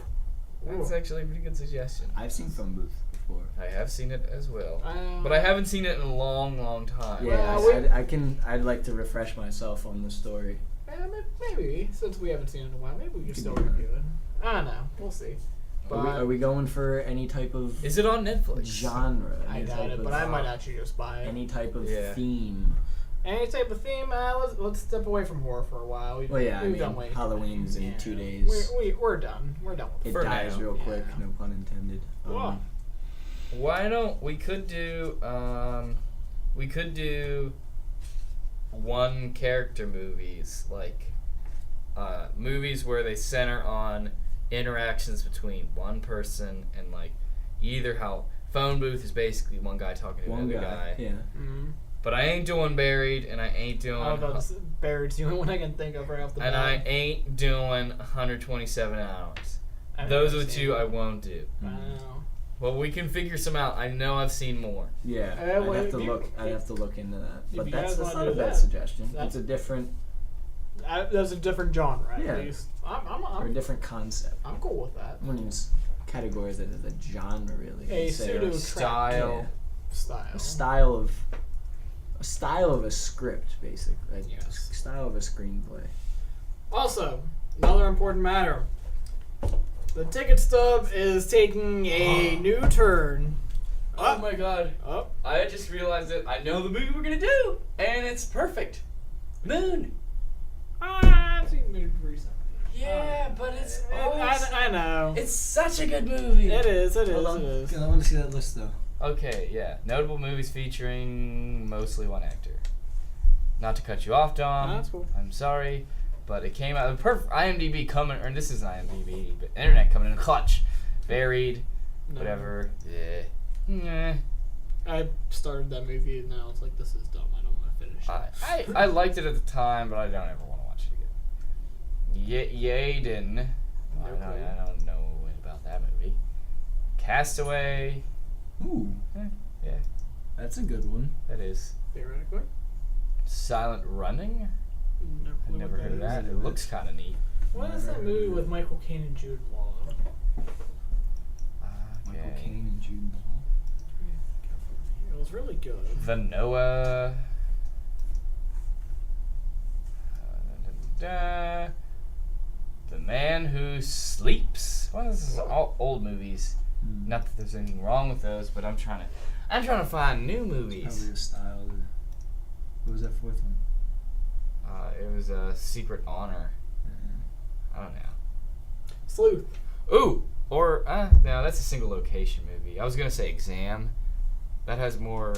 That's actually a pretty good suggestion. I've seen Phone Booth before. I have seen it as well. But I haven't seen it in a long, long time. Yeah, Well, I'd like to refresh myself on the story. Maybe since we haven't seen it in a while, maybe we can still review it. I don't know. We'll see. But Are we going for any type of Is it on Netflix? genre? I Any doubt type it, of- but I might actually just buy it. Any type of Yeah. theme. Any type of theme, let's step away from horror for a while. We've done way too Halloween's many. in 2 days. We're done. We're done with It it. For dies now. real quick, Yeah. no pun intended. Whoa. Why don't we could do one character movies, like movies where they center on interactions between one person and like either how phone booth is basically one guy talking to One another guy, guy. yeah. Mm-hmm. But I ain't doing Buried, and I ain't doing Buried's the only one I can think of right off the bat. and I ain't doing 127 hours. I've Those are never the seen two it. I won't do. I don't know. Well, we can figure some out. I know I've seen more. Yeah, well, I'd if you- have to look into that. if But you that's guys wanna not do a bad that, suggestion. that's- It's a different That's a different genre, at Yeah. least. or a I'm different concept. cool with that. I wouldn't even categorize it as a genre really. A I'd say pseudo a Style. style. a style of a script, basically. Yes. Style of a screenplay. Also, another important matter. The ticket stub is taking a new turn. Oh my god. Oh, I just realized that I know the movie we're gonna do, and it's perfect. Moon. I've seen the movie recently. Yeah, but it's I know. it's such a good movie. It is. I want to see that list though. Okay, yeah. Notable movies featuring mostly one actor. Not to cut you off, Dom. No, that's cool. I'm sorry, but it came out IMDb coming, or this isn't IMDb, but internet coming in clutch. Varied, No. whatever. Yeah. Nah. I started that movie and now it's like, this is dumb. I don't want to finish it. I liked it at the time, but I don't ever want to watch it again. Yaden. I don't know about that movie. Castaway. Ooh, Yeah, that's a good one. that is. Theoretically. Silent Running? No I've clue never what heard of that. is. It looks kind of neat. What is that movie with Michael Caine and Jude Law? Michael Okay. Caine and Jude Law. It was really good. The Noah. The Man Who Sleeps. Well, this is all old movies. Not that there's anything wrong with those, but I'm trying to find new movies. Probably a style. What was that fourth one? It was a Secret Honor. I don't know. Sleuth. Ooh, or no, that's a single location movie. I was gonna say Exam. That has more.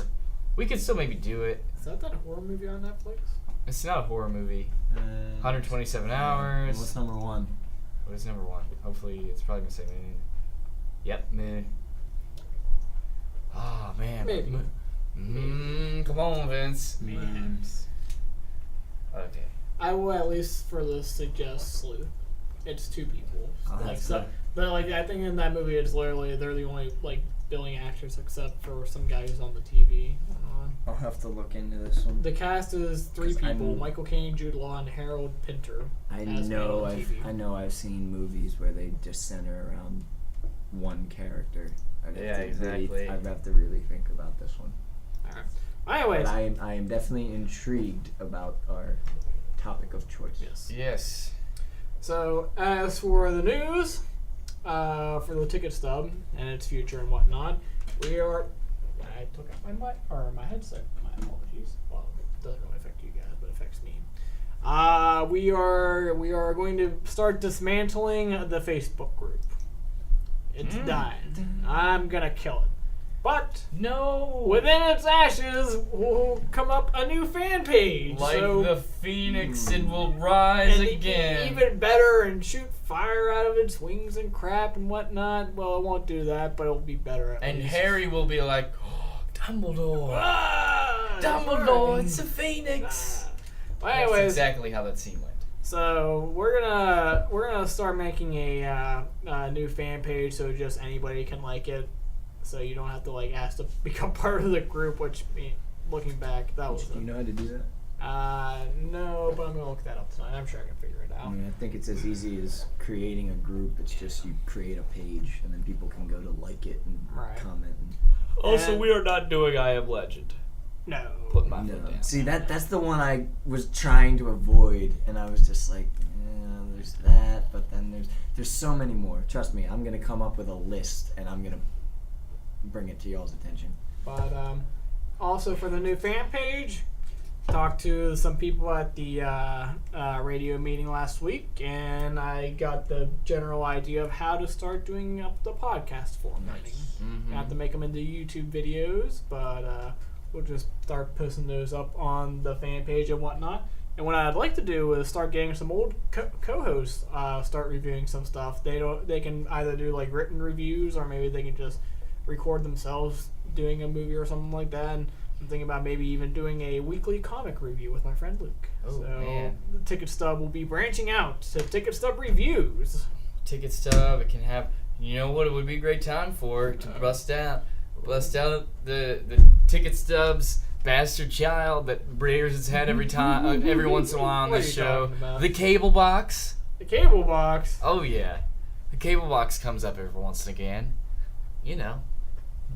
We could still maybe do it. Is that horror movie on Netflix? It's not a horror movie. 127 hours. What's number one? What is number one? Hopefully, it's probably gonna say Moon. Yep, Moon. Oh man. Maybe. Come on, Vince. Mayhaps. Okay. I will at least for this suggest Sleuth. It's two people. But like I think in that movie it's literally they're the only like billing actors except for some guy who's on the TV. I'll have to look into this one. The cast is three 'Cause people: Michael Caine, Jude Law, and Harold Pinter. I as know male on TV. I know I've seen movies where they just center around one character. I'd have to really think about this one. Alright. Anyways. But I am definitely intrigued about our topic of choice. Yes. Yes. So as for the news, for the ticket stub and its future and whatnot, I took out my headset. My apologies. Well, it doesn't really affect you guys, but it affects me. We are going to start dismantling the Facebook group. It's dying. I'm gonna kill it. But No. within its ashes will come up a new fan page. Like so the phoenix, it will rise and again. even better and shoot fire out of its wings and crap and whatnot. Well, it won't do that, but it'll be better at And least. Harry will be like, oh, Dumbledore. Ah, Dumbledore, sorry. it's a phoenix. Well, That's anyways, exactly how that scene went. so we're gonna start making a new fan page so just anybody can like it. So you don't have to like ask to become part of the group. Which, looking back, that was. Do you know how to do that? No, but I'm gonna look that up tonight. I'm sure I can figure it I out. mean, I think it's as easy as creating a group. It's just you create a page, and then people can go to like it and Right. comment. Also, And- we are not doing I Am Legend. No. put my foot down. See, that's the one I was trying to avoid, and I was just like, there's that, but then there's so many more. Trust me, I'm gonna come up with a list, and I'm gonna bring it to y'all's attention. But also for the new fan page, talked to some people at the radio meeting last week, and I got the general idea of how to start doing up the podcast formatting. Mm-hmm. Not to make them into YouTube videos, but we'll just start posting those up on the fan page and whatnot. And what I'd like to do is start getting some old co-hosts start reviewing some stuff. They can either do like written reviews, or maybe they can just record themselves doing a movie or something like that. And I'm thinking about maybe even doing a weekly comic review with my friend Luke. Oh, so man. the Ticket Stub will be branching out to Ticket Stub reviews. Ticket Stub, it can have, you know what it would be a great time for, to bust out the Ticket Stub's bastard child that rears its head every once in a while on What are this you show. talking about? The cable box. The cable box. Oh yeah, the cable box comes up every once and again. You know,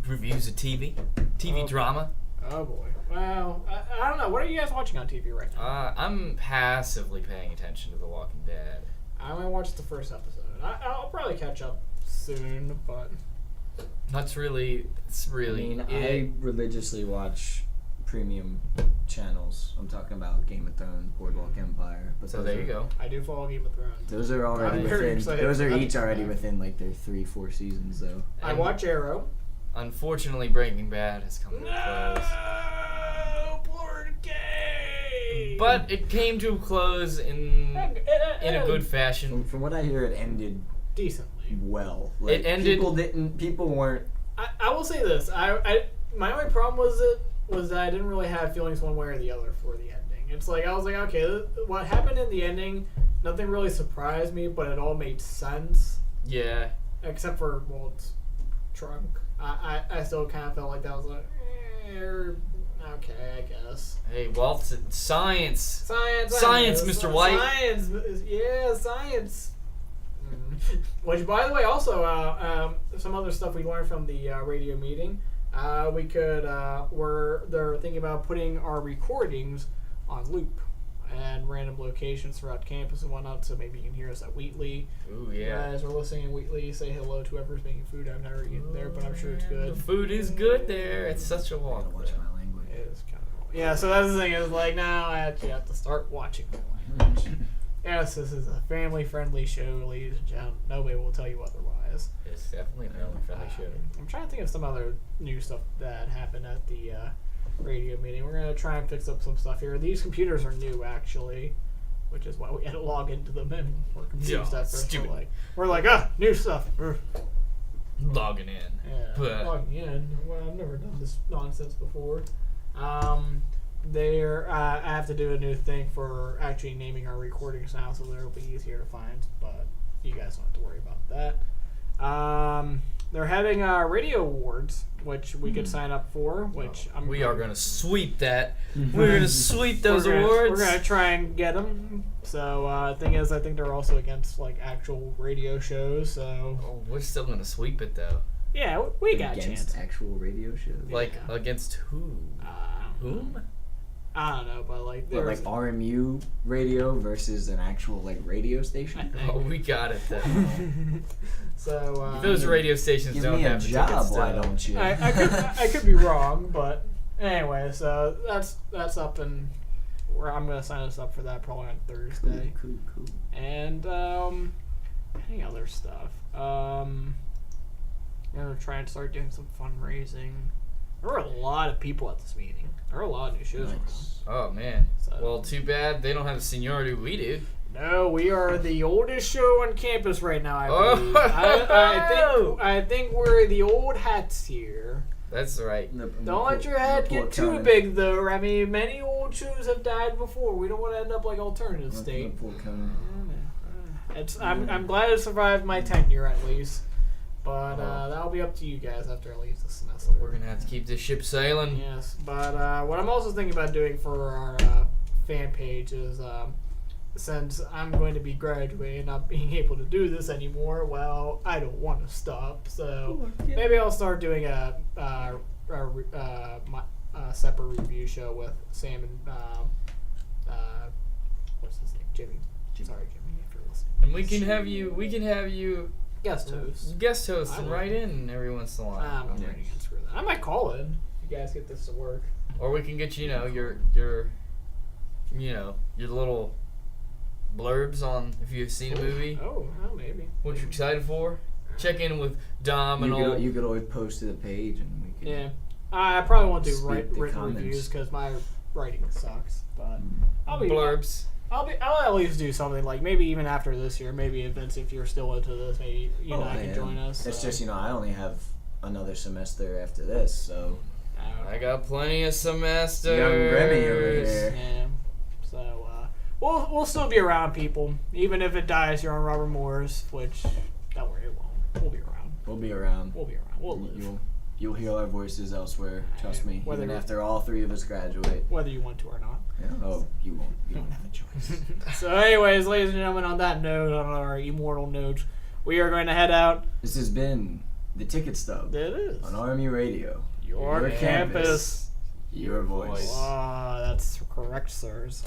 reviews of TV Oh. drama. Oh boy. Well, I don't know. What are you guys watching on TV right now? I'm passively paying attention to The Walking Dead. I only watched the first episode. I'll probably catch up soon, but It's really I it. religiously watch premium channels. I'm talking about Game of Thrones, Boardwalk Empire. But So those there are- you go. I do follow Game of Thrones. Those are already I'm very within. excited Those are for that each to come already back. within like their 3-4 seasons though. I And watch Arrow. Unfortunately, Breaking Bad has come to a close. No, Blurred Gay. But it came to a close in a good fashion. From what I hear, it ended decently. well. It ended- People weren't. I will say this. My only problem was that I didn't really have feelings one way or the other for the ending. It's like I was like, okay, what happened in the ending? Nothing really surprised me, but it all made sense. Yeah. Except for Walt's trunk. I still kind of felt like that was like, okay, I guess. Hey, Walt, science. Science, Science, Mr. White. Science, yeah, science. Which, by the way, also some other stuff we learned from the radio meeting. We could they're thinking about putting our recordings on loop and random locations throughout campus and whatnot. So maybe you can hear us at Wheatley. Ooh, yeah. As we're listening in Wheatley, say hello to whoever's making food. I've never eaten there, but I'm sure it's The good. food is good there. It's such a I walk. gotta watch my language. It is kind of yeah. So that's the thing is like now I actually have to start watching my language. Yes, this is a family-friendly show, ladies and gentlemen. Nobody will tell you otherwise. It's definitely a family-friendly show. I'm trying to think of some other new stuff that happened at the radio meeting. We're going to try and fix up some stuff here. These computers are new, actually, which is why we had to log into them and we're confused Yeah, at first. stupid. We're like, new stuff. Logging in. Yeah, But- logging in. Well, I've never done this nonsense before. I have to do a new thing for actually naming our recordings now, so it'll be easier to find. But you guys don't have to worry about that. They're having radio awards, which we could sign up for. Which We are going to sweep that. We're going to sweep those awards. We're gonna try and get them. So thing is, I think they're also against like actual radio shows. So Oh, we're still going to sweep it, though. yeah, we got a Against chance. actual radio shows. Like, Yeah. against who? Whom? I don't know, but like What, there's like RMU radio versus an actual like radio station? Oh, we got it, then. so Those radio stations Give don't me a have the job, tickets, why though. don't you? I could be wrong, but anyway, so that's up and I'm gonna sign us up for that probably on Thursday. Cool. And any other stuff. I'm gonna try and start doing some fundraising. There were a lot of people at this meeting. There were a lot of new shows Nice. Oh, man. So- Well, too bad they don't have the seniority we do. around. No, we are the oldest show on campus right now, I Oh! believe. I think we're the old hats here. That's right. Don't let your head get too big, though. I mean, many old shows have died before. We don't want to end up like Alternative State. I'm glad it survived my tenure at least, but that'll be up to you guys after at least a semester. We're going to have to keep this ship sailing. Yes, but what I'm also thinking about doing for our fan page is since I'm going to be graduating and not being able to do this anymore, well, I don't want to stop. So maybe I'll start doing a a separate review show with Sam and what's his name, Jimmy. Sorry, Jimmy, if you're listening. And we can have you Guest host. guest host and I write in every once in a while. I'm not writing in. Screw that. I might call in if you guys get this to work. Or we can get your little blurbs on if you've seen a movie, Oh, maybe. what you're excited for. Check in with Dom and all. You could always post to the page and we could. Yeah. I probably won't do Speak the written comments. reviews because my writing sucks. But I'll be blurbs. I'll at least do something like maybe even after this year. Maybe Vince, if you're still into this, maybe you and I can join us. It's so. just I only have another semester after this, so I got plenty of semesters. young Remy over here. Yeah. So we'll still be around, people. Even if it dies here on Robert Moore's, which don't worry, it won't. We'll be around. We'll be around. We'll be around. We'll live. You'll hear our voices elsewhere. Trust me. Whether Even we- after all three of us graduate. Whether you want to or not. Yeah. Oh, you won't. You don't have a choice. So, anyways, ladies and gentlemen, on that note, on our immortal note, we are going to head out. This has been the Ticket Stub It is. on RMU Radio. Your campus. Your voice. Ah, that's correct, sirs.